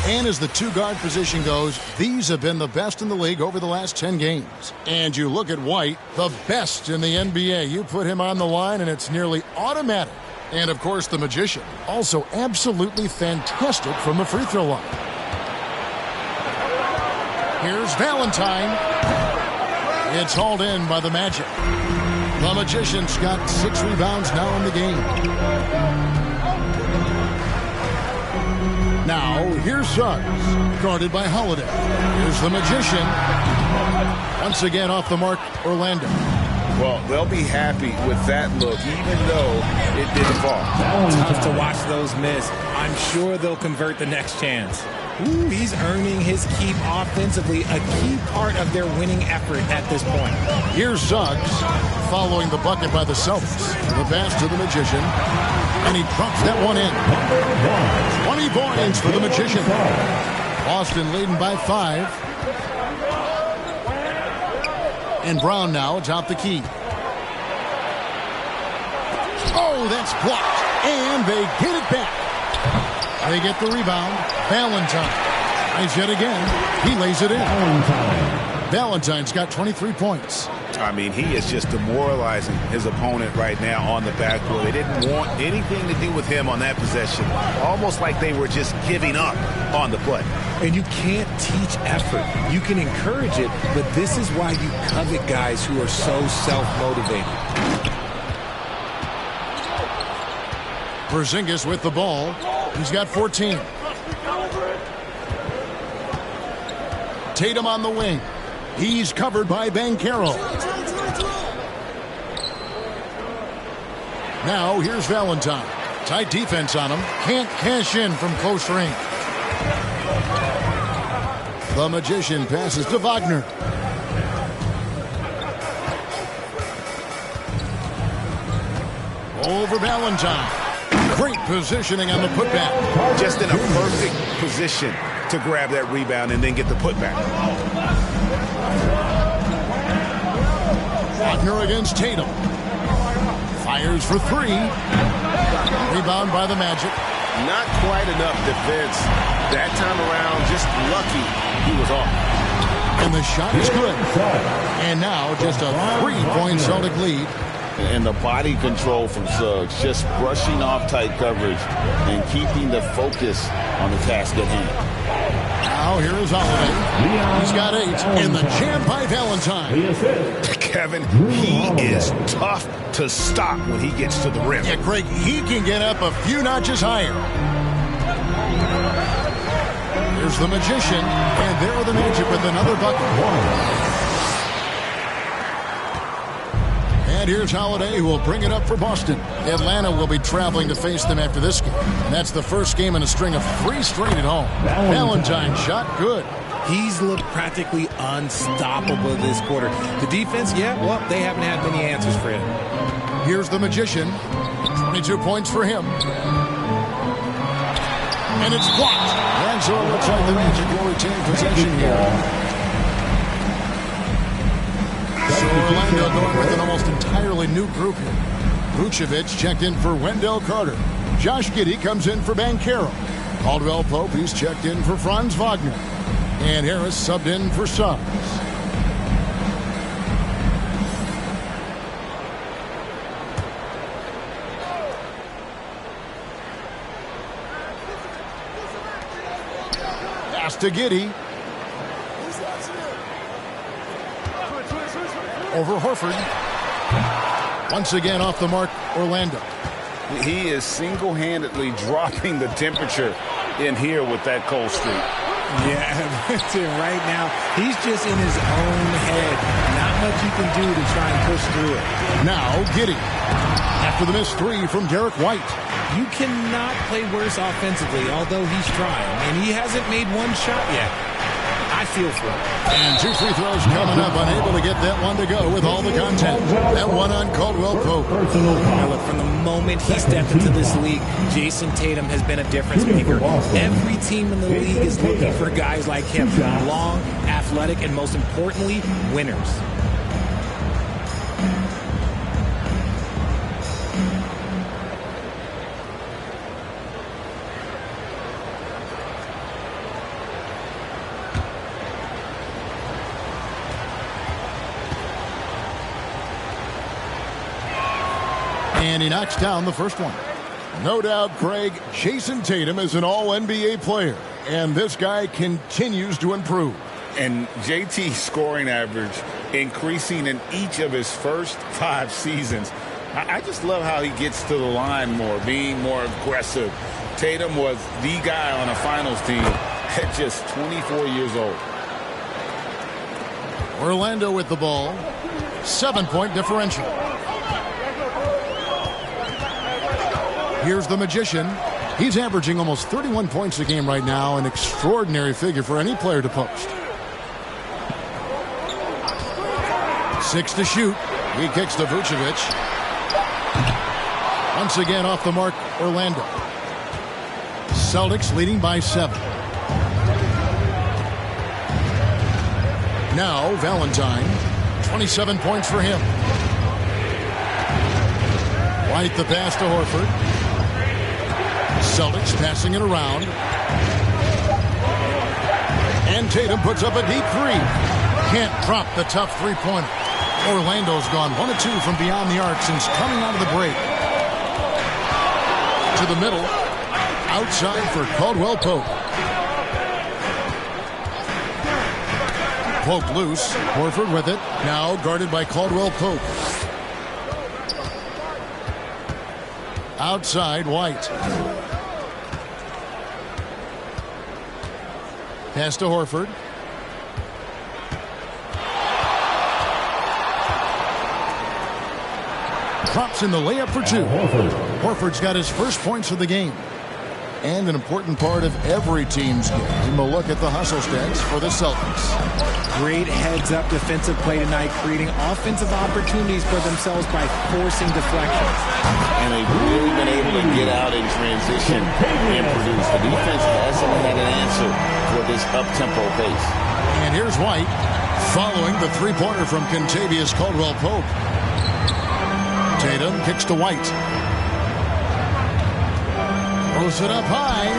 And as the two-guard position goes, these have been the best in the league over the last 10 games. And you look at White, the best in the NBA. You put him on the line and it's nearly automatic. And of course the Magician, also absolutely fantastic from the free throw line. Here's Valentine. It's hauled in by the Magic. The Magician's got 6 rebounds now in the game. Now, here's Suggs, guarded by Holiday. Here's the Magician. Once again off the mark, Orlando. Well, they'll be happy with that look, even though it didn't fall. Tough to watch those miss. I'm sure they'll convert the next chance. Ooh, he's earning his keep offensively, a key part of their winning effort at this point. Here's Suggs following the bucket by the Celtics. The pass to the Magician, and he drops that one in. 20 points for the Magician. Boston leading by 5. And Brown now atop the key. Oh, that's blocked. And they get it back. They get the rebound. Valentine. Tries yet again. He lays it in. Valentine's got 23 points. I mean, he is just demoralizing his opponent right now on the backboard. They didn't want anything to do with him on that possession. Almost like they were just giving up on the play. And you can't teach effort. You can encourage it, but this is why you covet guys who are so self-motivated. Porzingis with the ball. He's got 14. Tatum on the wing. He's covered by Banchero. Now here's Valentine. Tight defense on him. Can't cash in from close range. The Magician passes to Wagner. Over Valentine. Great positioning on the putback. Just in a perfect position to grab that rebound and then get the putback. Wagner against Tatum. Fires for 3. Rebound by the Magic. Not quite enough defense that time around. Just lucky he was off. And the shot is good. And now just a 3-point Celtic lead. And the body control from Suggs, just brushing off tight coverage and keeping the focus on the task at hand. Now here is Holiday. He's got 8. And the jam by Valentine. Kevin, he is tough to stop when he gets to the rim. Yeah, Craig, he can get up a few notches higher. Here's the Magician. And there are the Magic with another bucket. And here's Holiday, who will bring it up for Boston. Atlanta will be traveling to face them after this game. And that's the first game in a string of 3 straight at home. Valentine shot good. He's looked practically unstoppable this quarter. The defense, yeah, well, they haven't had many answers for him. Here's the Magician. 22 points for him. And it's blocked. And so it looks like the Magic will retain possession here. So Orlando going with an almost entirely new group here. Vucevic checked in for Wendell Carter. Josh Giddey comes in for Banchero. Caldwell Pope, he's checked in for Franz Wagner. And Harris subbed in for Suggs. Pass to Giddey. Over Horford. Once again off the mark, Orlando. He is single-handedly dropping the temperature in here with that cold streak. Yeah, right now, he's just in his own head. Not much you can do to try and push through it. Now, Giddey. After the missed 3 from Derek White. You cannot play worse offensively, although he's trying. And he hasn't made one shot yet. I feel for him. And 2 free throws coming up, unable to get that one to go with all the content. That one on Caldwell Pope. Now look, from the moment he stepped into this league, Jason Tatum has been a difference maker. Every team in the league is looking for guys like him. Long, athletic, and most importantly, winners. And he knocks down the first one. No doubt, Craig, Jason Tatum is an all-NBA player. And this guy continues to improve. And JT's scoring average increasing in each of his first 5 seasons. I just love how he gets to the line more, being more aggressive. Tatum was the guy on a finals team at just 24 years old. Orlando with the ball. 7-point differential. Here's the Magician. He's averaging almost 31 points a game right now, an extraordinary figure for any player to post. 6 to shoot. He kicks to Vucevic. Once again off the mark, Orlando. Celtics leading by 7. Now Valentine. 27 points for him. White the pass to Horford. Celtics passing it around. And Tatum puts up a deep 3. Can't drop the tough three-pointer. Orlando's gone 1 of 2 from beyond the arc since coming out of the break. To the middle. Outside for Caldwell Pope. Pope loose. Horford with it. Now guarded by Caldwell Pope. Outside White. Pass to Horford. Drops in the layup for 2. Horford's got his first points of the game. And an important part of every team's game. And we'll look at the hustle stats for the Celtics. Great heads-up defensive play tonight, creating offensive opportunities for themselves by forcing deflections. And they've really been able to get out in transition and produce. The defense hasn't had an answer for this up-tempo pace. And here's White following the three-pointer from Kentavious Caldwell-Pope. Tatum kicks to White. Throws it up high.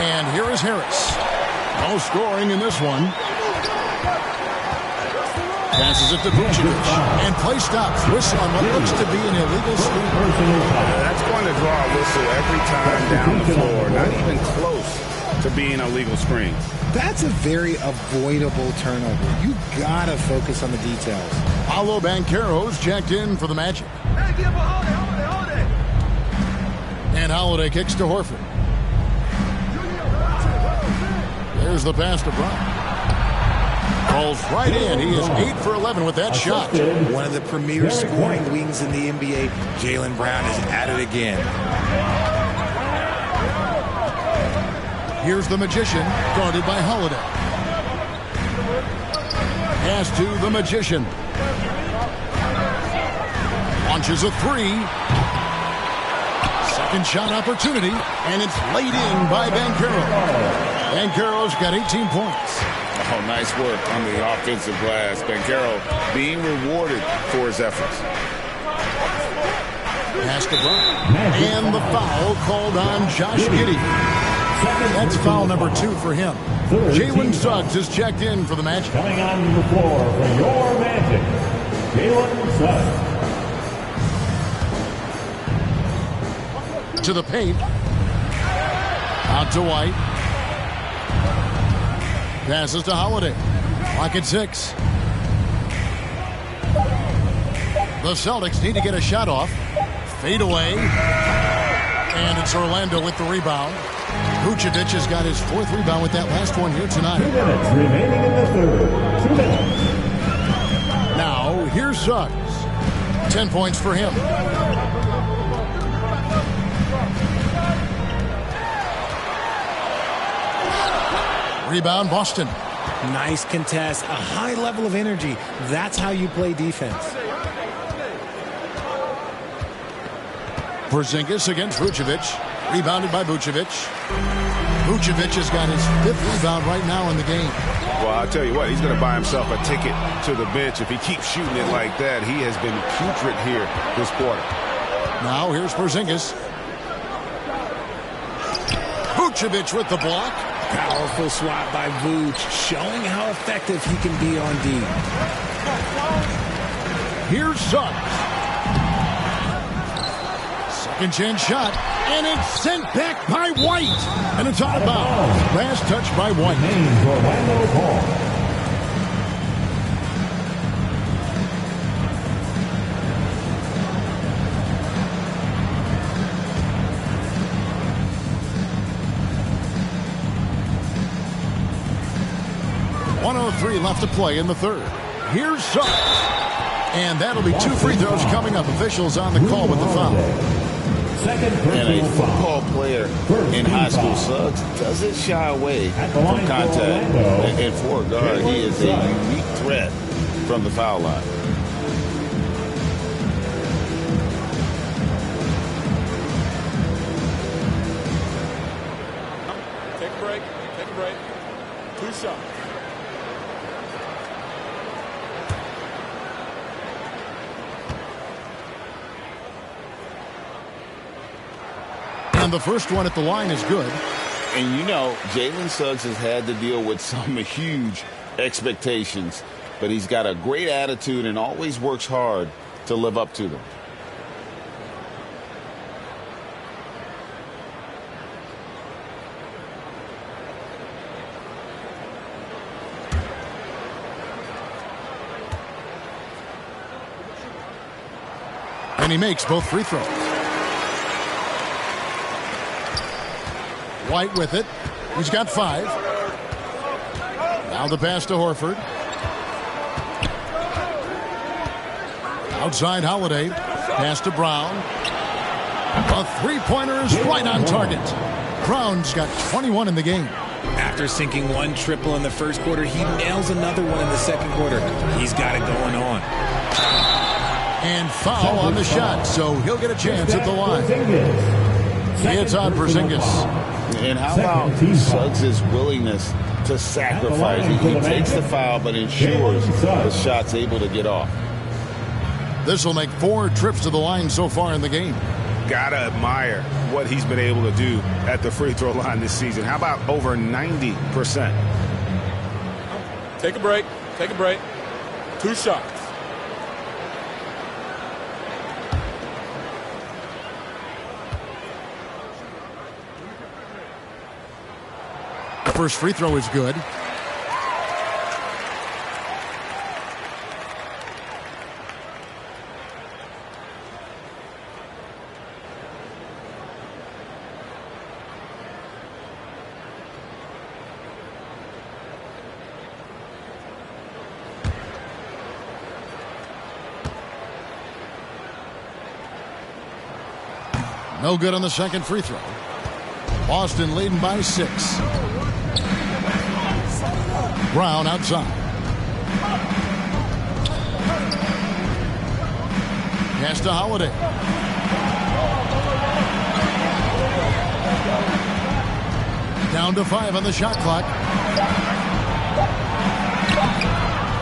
And here is Harris. No scoring in this one. Passes it to Vucevic. And play stops. Whistle on what looks to be an illegal screen. That's going to draw a whistle every time down the floor. Not even close to being a legal screen. That's a very avoidable turnover. You gotta focus on the details. Paolo Banchero's checked in for the Magic. And Holiday kicks to Horford. There's the pass to Brown. Calls right in. He is 8 for 11 with that shot. One of the premier scoring wings in the NBA, Jaylen Brown, is at it again. Here's the Magician, guarded by Holiday. Pass to the Magician. Launches a 3. Second shot opportunity, and it's laid in by Banchero. Banchero's got 18 points. Oh, nice work on the offensive glass. Banchero being rewarded for his efforts. Pass to Brown. And the foul called on Josh Giddey. That's foul number 2 for him. Jalen Suggs is checked in for the Magic. Coming on the floor for your Magic, Jalen Suggs. To the paint. Out to White. Passes to Holiday. Clock at 6. The Celtics need to get a shot off. Fade away. And it's Orlando with the rebound. Vucevic has got his 4th rebound with that last one here tonight. 2 minutes remaining in the third. 2 minutes. Now, here's Suggs. 10 points for him. Rebound, Boston. Nice contest, a high level of energy. That's how you play defense. Porzingis against Vucevic. Rebounded by Vucevic. Vucevic has got his 5th rebound right now in the game. Well, I'll tell you what, he's going to buy himself a ticket to the bench. If he keeps shooting it like that, he has been putrid here this quarter. Now here's Porzingis. Vucevic with the block. Powerful swat by Vuce, showing how effective he can be on D. Here's Suggs. Second chance shot, and it's sent back by White. And it's out of bounds. Last touch by White. Orlando ball. .103 left to play in the third. Here's Suggs. And that'll be 2 free throws coming up. Officials on the call with the foul. And a football player in high school, Suggs doesn't shy away from contact. And for a guard, he is a unique threat from the foul line. Take a break. Take a break. 2 shots. And the first one at the line is good. And you know, Jalen Suggs has had to deal with some huge expectations, but he's got a great attitude and always works hard to live up to them. And he makes both free throws. White with it. He's got 5. Now the pass to Horford. Outside Holiday. Pass to Brown. A three-pointer is right on target. Brown's got 21 in the game. After sinking 1 triple in the first quarter, he nails another one in the second quarter. He's got it going on. And foul on the shot, so he'll get a chance at the line. It's on Porzingis. And how about Suggs' willingness to sacrifice? He takes the foul, but ensures the shot's able to get off. This will make 4 trips to the line so far in the game. Gotta admire what he's been able to do at the free throw line this season. How about over 90%? Take a break. Take a break. 2 shots. First free throw is good. No good on the second free throw. Boston leading by 6. Brown outside. Pass to Holiday. Down to 5 on the shot clock.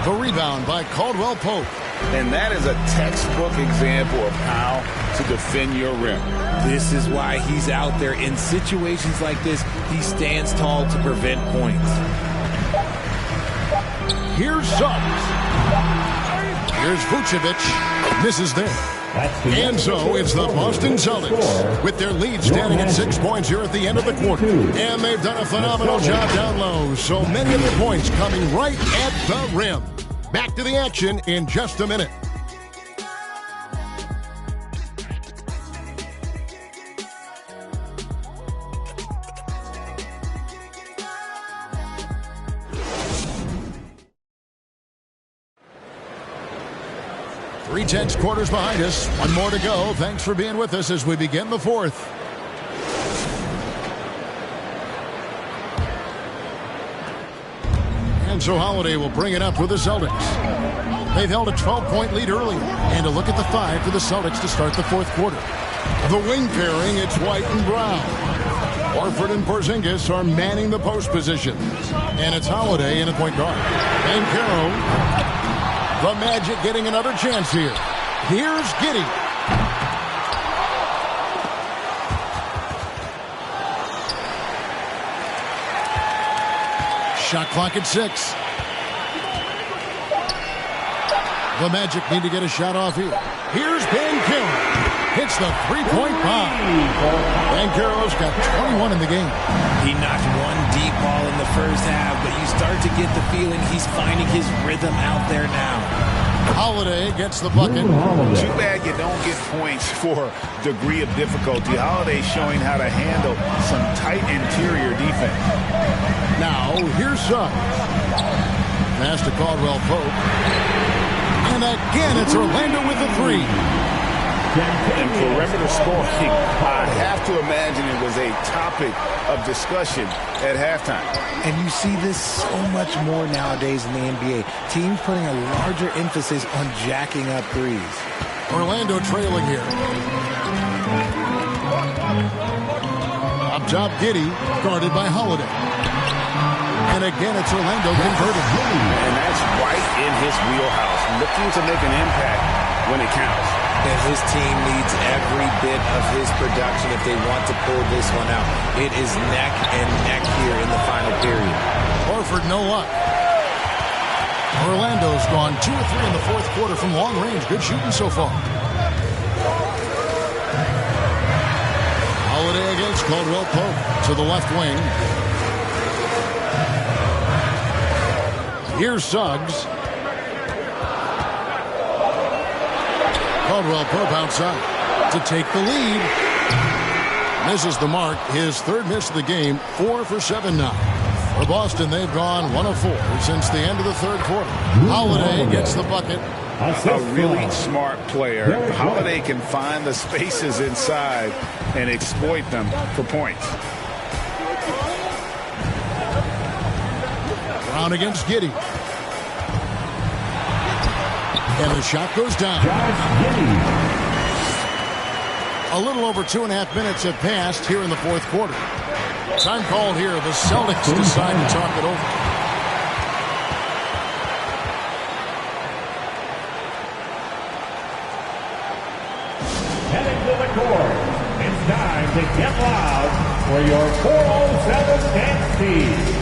The rebound by Caldwell Pope. And that is a textbook example of how to defend your rim. This is why he's out there. In situations like this, he stands tall to prevent points. Here's Suggs. Here's Vucevic. Misses there. And so it's the Boston Celtics with their lead standing at 6 points here at the end of the quarter. And they've done a phenomenal job down low. So many of the points coming right at the rim. Back to the action in just a minute. Three tenths quarters behind us. One more to go. Thanks for being with us as we begin the fourth. And so Holiday will bring it up with the Celtics. They've held a 12-point lead early. And a look at the 5 for the Celtics to start the fourth quarter. The wing pairing, it's White and Brown. Horford and Porzingis are manning the post position. And it's Holiday in at point guard. And Carroll. The Magic getting another chance here. Here's Giddey. Shot clock at 6. The Magic need to get a shot off here. Here's Banchero. Hits the three-point bomb. Banchero's got 21 in the game. He knocked one deep ball in the first half, but you start to get the feeling he's finding his rhythm out there now. Holiday gets the bucket. Too bad you don't get points for degree of difficulty. Holiday showing how to handle some tight interior defense. Now, here's Suggs. Pass to Caldwell Pope. And again, it's Orlando with the three. And perimeter scoring, I have to imagine it was a topic of discussion at halftime. And you see this so much more nowadays in the NBA. Teams putting a larger emphasis on jacking up threes. Orlando trailing here. Up top, Giddey, guarded by Holiday. And again, it's Orlando converted. And that's right in his wheelhouse, looking to make an impact when it counts. And his team needs every bit of his production if they want to pull this one out. It is neck and neck here in the final period. Horford, no luck. Orlando's gone 2 of 3 in the fourth quarter from long range. Good shooting so far. Holiday against Caldwell Pope to the left wing. Here's Suggs. Caldwell Pope outside to take the lead. Misses the mark. His third miss of the game. 4 for 7 now. For Boston, they've gone 1 of 4 since the end of the third quarter. Holiday gets the bucket. A really smart player. Holiday can find the spaces inside and exploit them for points. Brown against Giddey. And the shot goes down. A little over 2.5 minutes have passed here in the fourth quarter. Time called here. The Celtics decide to talk it over. Heading to the court. It's time to get loud for your 407 dance team.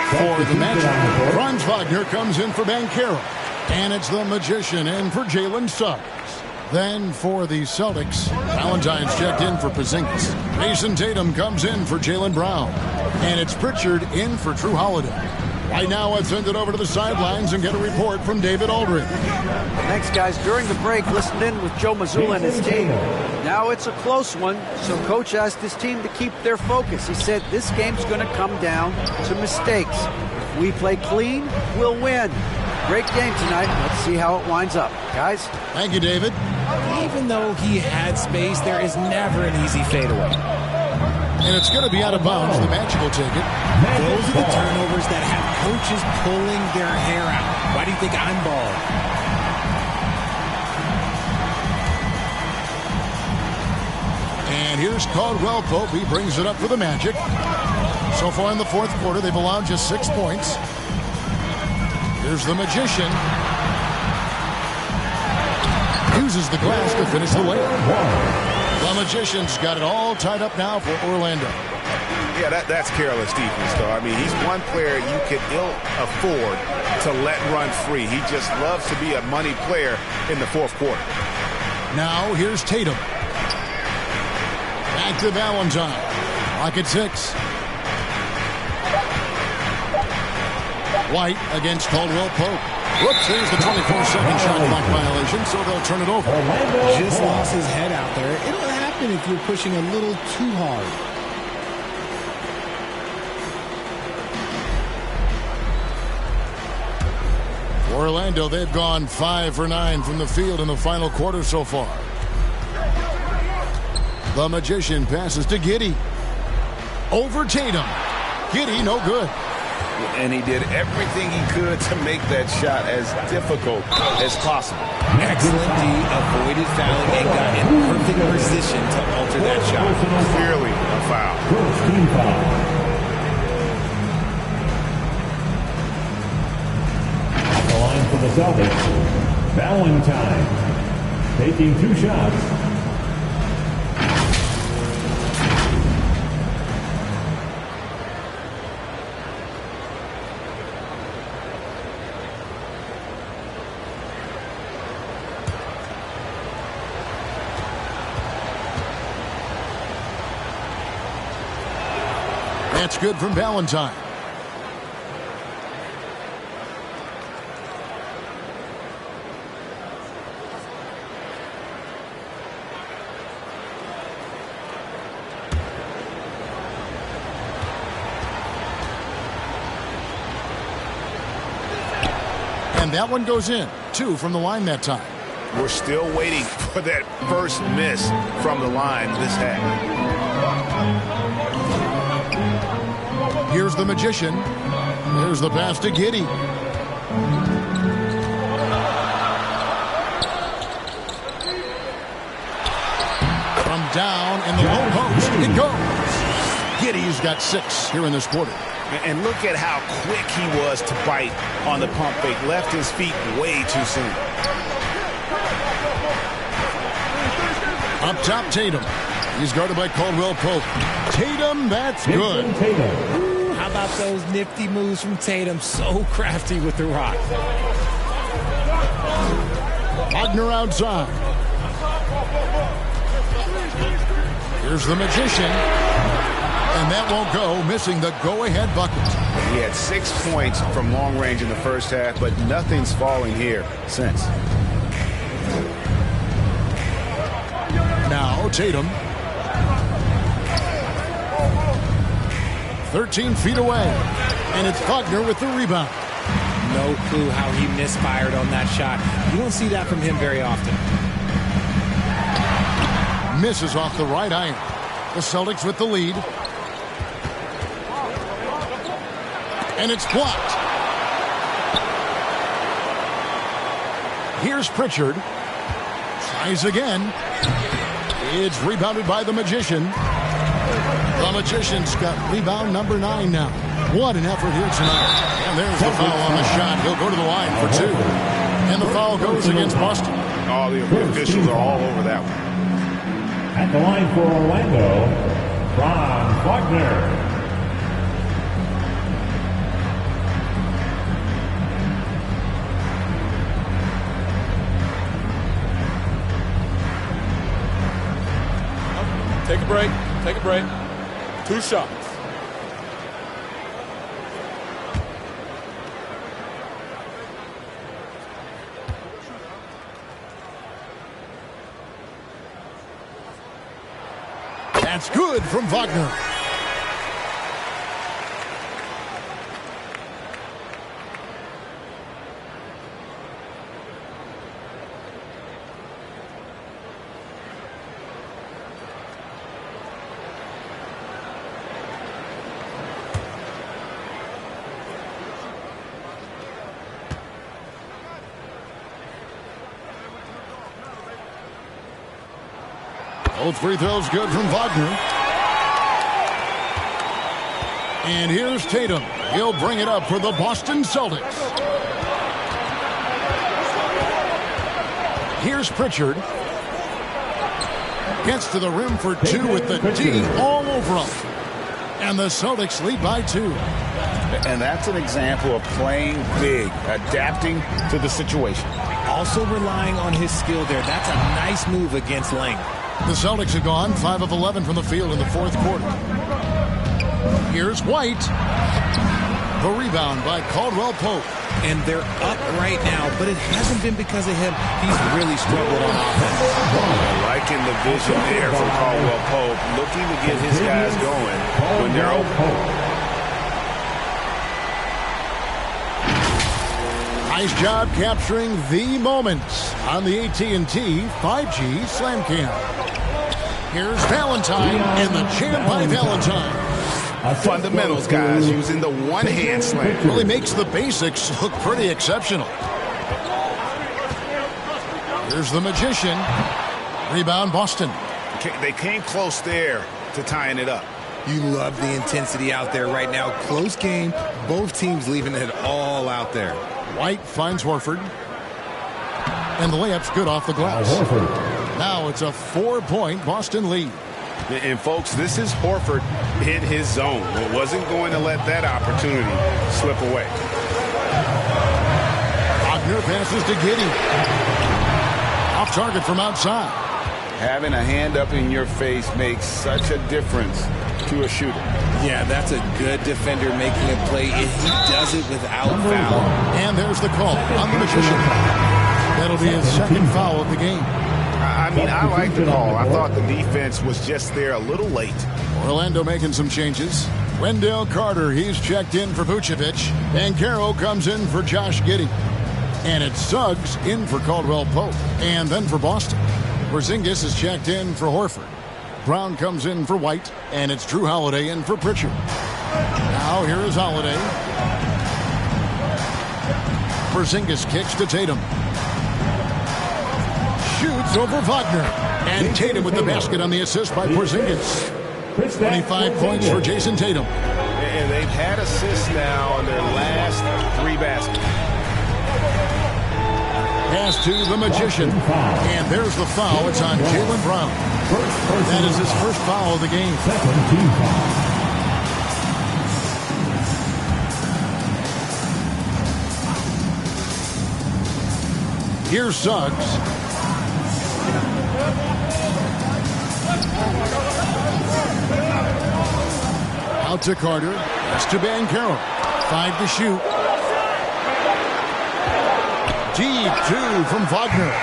For the match, Franz Wagner comes in for Banchero. And it's the Magician in for Jalen Suggs. Then for the Celtics, Valentine's checked in for Porzingis. Mason Tatum comes in for Jaylen Brown. And it's Pritchard in for Drew Holiday. Right now, let's send it over to the sidelines and get a report from David Aldridge. Thanks, guys. During the break, listened in with Joe Mazzulla and his team. Now it's a close one, so Coach asked his team to keep their focus. He said this game's going to come down to mistakes. If we play clean, we'll win. Great game tonight. Let's see how it winds up. Guys? Thank you, David. Even though he had space, there is never an easy fadeaway. And it's going to be out of bounds. The Magic will take it. Those are the turnovers that have coaches pulling their hair out. Why do you think I'm bald? And here's Caldwell Pope. He brings it up for the Magic. So far in the fourth quarter, they've allowed just 6 points. Here's the Magician. Uses the glass to finish the layup. The Magician's got it all tied up now for Orlando. Yeah, that's careless defense, though. I mean, he's one player you can ill afford to let run free. He just loves to be a money player in the fourth quarter. Now, here's Tatum. Back to Valentine. Clock at 6. White against Caldwell Pope. Whoops, there's the 24-second shot clock violation, so they'll turn it over. Just lost his head out there. It'll happen if you're pushing a little too hard. Orlando, they've gone 5 for 9 from the field in the final quarter so far. The Magician passes to Giddey. Over Tatum. Giddey, no good. And he did everything he could to make that shot as difficult as possible. Excellent D, avoided fouling and got in perfect position to alter that shot. Clearly a foul. First team foul. At the line for the Celtics, Valentine. Taking 2 shots. That's good from Valentine. And that one goes in. 2 from the line that time. We're still waiting for that first miss from the line this half. Here's the Magician. There's the pass to Giddey. From down in the low post, it goes. Giddey's got 6 here in this quarter. And look at how quick he was to bite on the pump fake. Left his feet way too soon. Up top, Tatum. He's guarded by Caldwell Pope. Tatum, that's good. Ooh, how about those nifty moves from Tatum? So crafty with the rock. Wagner outside. Here's the Magician. And that won't go, missing the go-ahead bucket. He had 6 points from long range in the first half, but nothing's falling here since. Now Tatum. 13 feet away. And it's Wagner with the rebound. No clue how he misfired on that shot. You won't see that from him very often. Misses off the right iron. The Celtics with the lead. And it's blocked. Here's Pritchard. Tries again. It's rebounded by the Magician. The Magician's got rebound number 9 now. What an effort here tonight. And there's the foul on the shot. He'll go to the line for 2. And the foul goes against Boston. All the officials are all over that one. At the line for Orlando, Franz Wagner. Take a break. Take a break. 2 shots. That's good from Wagner. Both free throws good from Wagner. And here's Tatum. He'll bring it up for the Boston Celtics. Here's Pritchard. Gets to the rim for 2 with the D all over him. And the Celtics lead by 2. And that's an example of playing big, adapting to the situation. Also relying on his skill there. That's a nice move against length. The Celtics have gone 5 of 11 from the field in the 4th quarter. Here's White. The rebound by Caldwell Pope. And they're up right now, but it hasn't been because of him. He's really struggled on offense. Liking the vision there from Caldwell Pope, looking to get his guys going when they're open. Nice job capturing the moments on the AT&T 5G Slam Cam. Here's Valentine and the champ by Valentine. Fundamentals, guys, using the one-hand slam. Really makes the basics look pretty exceptional. Here's the magician. Rebound, Boston. They came close there to tying it up. You love the intensity out there right now. Close game. Both teams leaving it all out there. White finds Horford. And the layup's good off the glass. Now it's a 4-point Boston lead. And, folks, this is Horford in his zone. It wasn't going to let that opportunity slip away. Wagner passes to Giddey. Off target from outside. Having a hand up in your face makes such a difference to a shooter. Yeah, that's a good defender making a play if he does it without foul. And there's the call on the magician. That'll be his second foul of the game. I mean, I like the call. I thought the defense was just there a little late. Orlando making some changes. Wendell Carter, he's checked in for Vucevic. Banchero comes in for Josh Giddey. And it's Suggs in for Caldwell Pope. And then for Boston, Porzingis is checked in for Horford. Brown comes in for White. And it's Drew Holiday in for Pritchard. Now here is Holiday. Porzingis kicks to Tatum. Shoots over Wagner. And Tatum with the basket on the assist by Porzingis. 25 points for Jason Tatum. And they've had assists now on their last 3 baskets. Pass to the magician. And there's the foul. It's on Jaylen Brown. That is his first foul of the game. Here's Suggs. Out to Carter. That's to Banchero. 5 to shoot. Deep 2 from Wagner.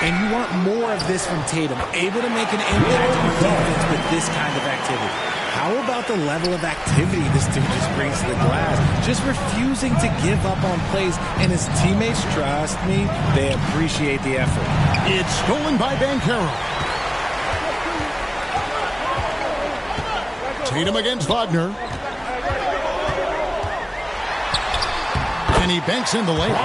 And you want more of this from Tatum. Able to make an impact on defense with this kind of activity. How about the level of activity this dude just brings to the glass? Just refusing to give up on plays. And his teammates, trust me, they appreciate the effort. It's stolen by Banchero. Tatum against Wagner. And he banks in the layup.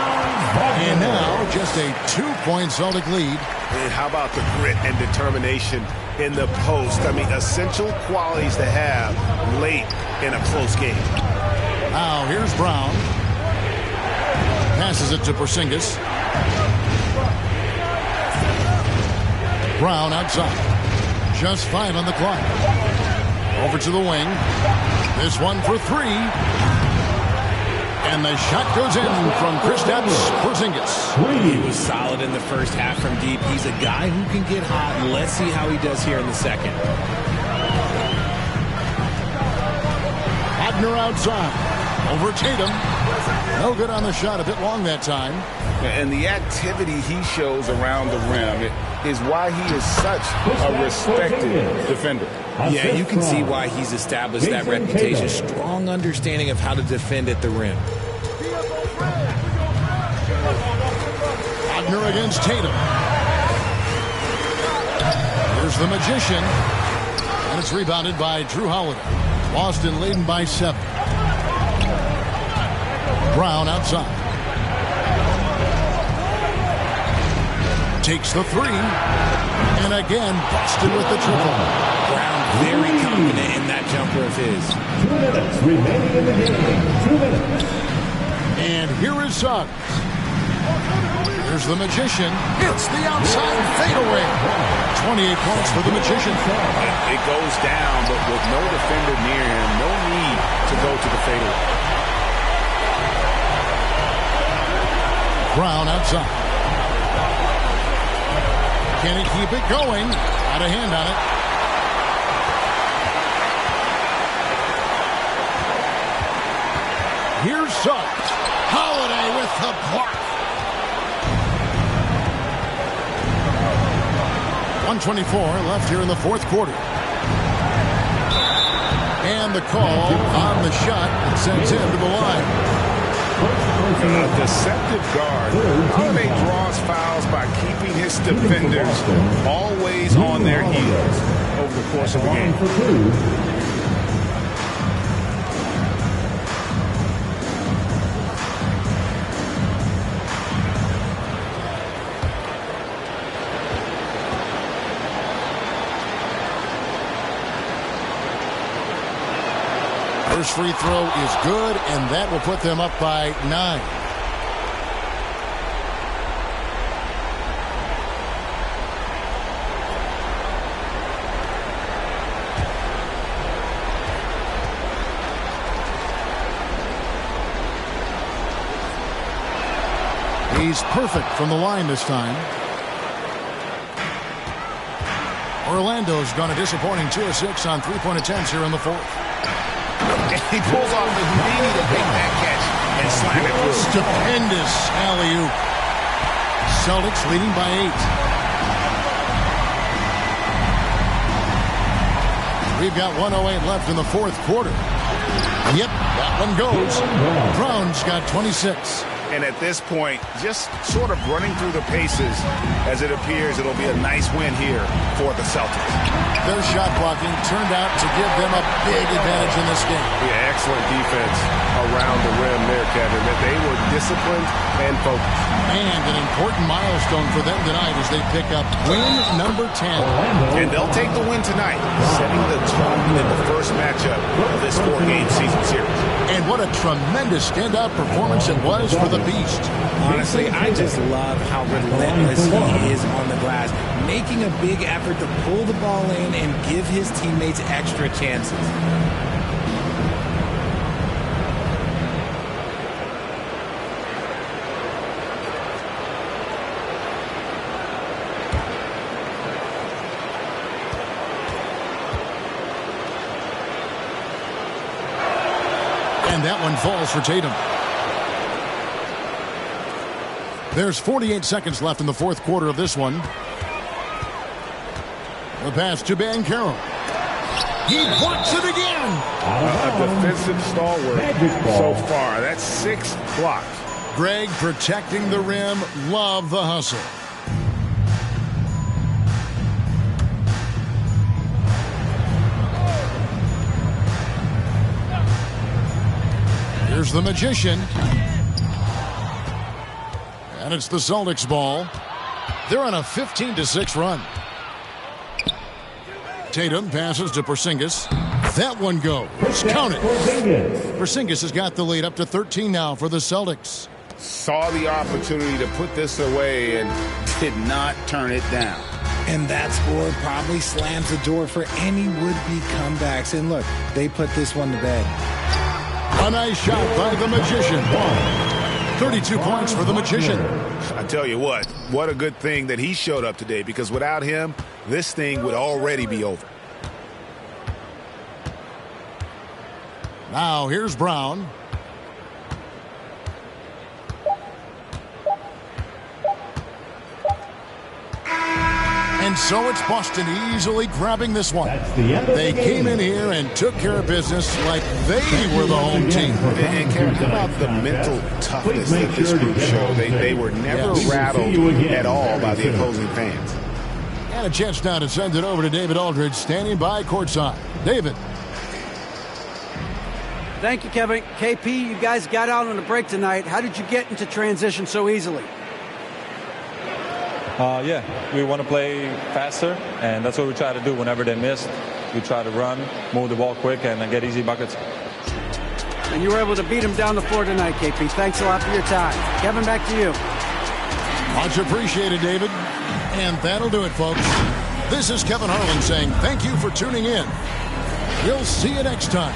And now just a 2-point Celtic lead. And how about the grit and determination in the post? I mean, essential qualities to have late in a close game. Now here's Brown. Passes it to Porzingis. Brown outside. Just 5 on the clock. Over to the wing. This one for 3. And the shot goes in from Kristaps Porzingis. He was solid in the first half from deep. He's a guy who can get hot. Let's see how he does here in the second. Wagner outside. Over Tatum. No good on the shot. A bit long that time. And the activity he shows around the rim is why he is such a respected defender. Yeah, you can see why he's established that reputation. Strong understanding of how to defend at the rim. Wagner against Tatum. Here's the magician. And it's rebounded by Drew Holiday. Boston leading by 7. Brown outside. Takes the 3. And again, Boston with the triple. Brown very confident in that jumper of his. 2 minutes remaining in the game. 2 minutes. And here is Suggs. Here's the magician. It's the outside fadeaway. 28 points for the magician. It goes down, but with no defender near him, no need to go to the fadeaway. Brown outside. Can he keep it going? Out of hand on it. Here's Suggs. Holiday with the block. 1:24 left here in the fourth quarter. And the call on the shot that sends him to the line. A deceptive guard. Holiday draws fouls by keeping his defenders always on their heels over the course of the game. First free throw is good, and that will put them up by 9. He's perfect from the line this time. Orlando's gone a disappointing 2 of 6 on three-point attempts here in the fourth. He pulls off the Houdini to make that catch and slam it through. Stupendous alley-oop. Celtics leading by 8. We've got 1:08 left in the fourth quarter. Yep, that one goes. Brown's got 26. And at this point, just sort of running through the paces, as it appears it'll be a nice win here for the Celtics. Their shot blocking turned out to give them a big advantage in this game. Yeah, excellent defense around the rim there, Kevin. They were disciplined and focused. And an important milestone for them tonight as they pick up win number 10. And they'll take the win tonight, setting the tone in the first matchup of this 4-game season series. And what a tremendous standout performance it was for the Beast. Honestly, I just love how relentless he is on the glass, making a big effort to pull the ball in and give his teammates extra chances. And that one falls for Tatum. There's 48 seconds left in the fourth quarter of this one. The pass to Banchero. He blocks it again. A defensive stalwart so far. That's 6 blocks. Greg protecting the rim. Love the hustle. Here's the Magician. And it's the Celtics ball. They're on a 15-6 run. Tatum passes to Porzingis. That one goes. Count it. Porzingis has got the lead up to 13 now for the Celtics. Saw the opportunity to put this away and did not turn it down. And that score probably slams the door for any would-be comebacks. And look, they put this one to bed. A nice shot by the Magician. 32 points for the Magician. I tell you what a good thing that he showed up today, because without him, this thing would already be over. Now here's Brown. And so it's Boston easily grabbing this one. They came in here and took care of business like they were the home team. And Kevin, how about the mental toughness that this group showed? They were never rattled at all by the opposing fans. And a chance now to send it over to David Aldridge, standing by courtside. David. Thank you, Kevin. KP, you guys got out on a break tonight. How did you get into transition so easily? Yeah, we want to play faster, and that's what we try to do whenever they miss. We try to run, move the ball quick, and get easy buckets. And you were able to beat him down the floor tonight, KP. Thanks a lot for your time. Kevin, back to you. Much appreciated, David. And that'll do it, folks. This is Kevin Harlan saying thank you for tuning in. We'll see you next time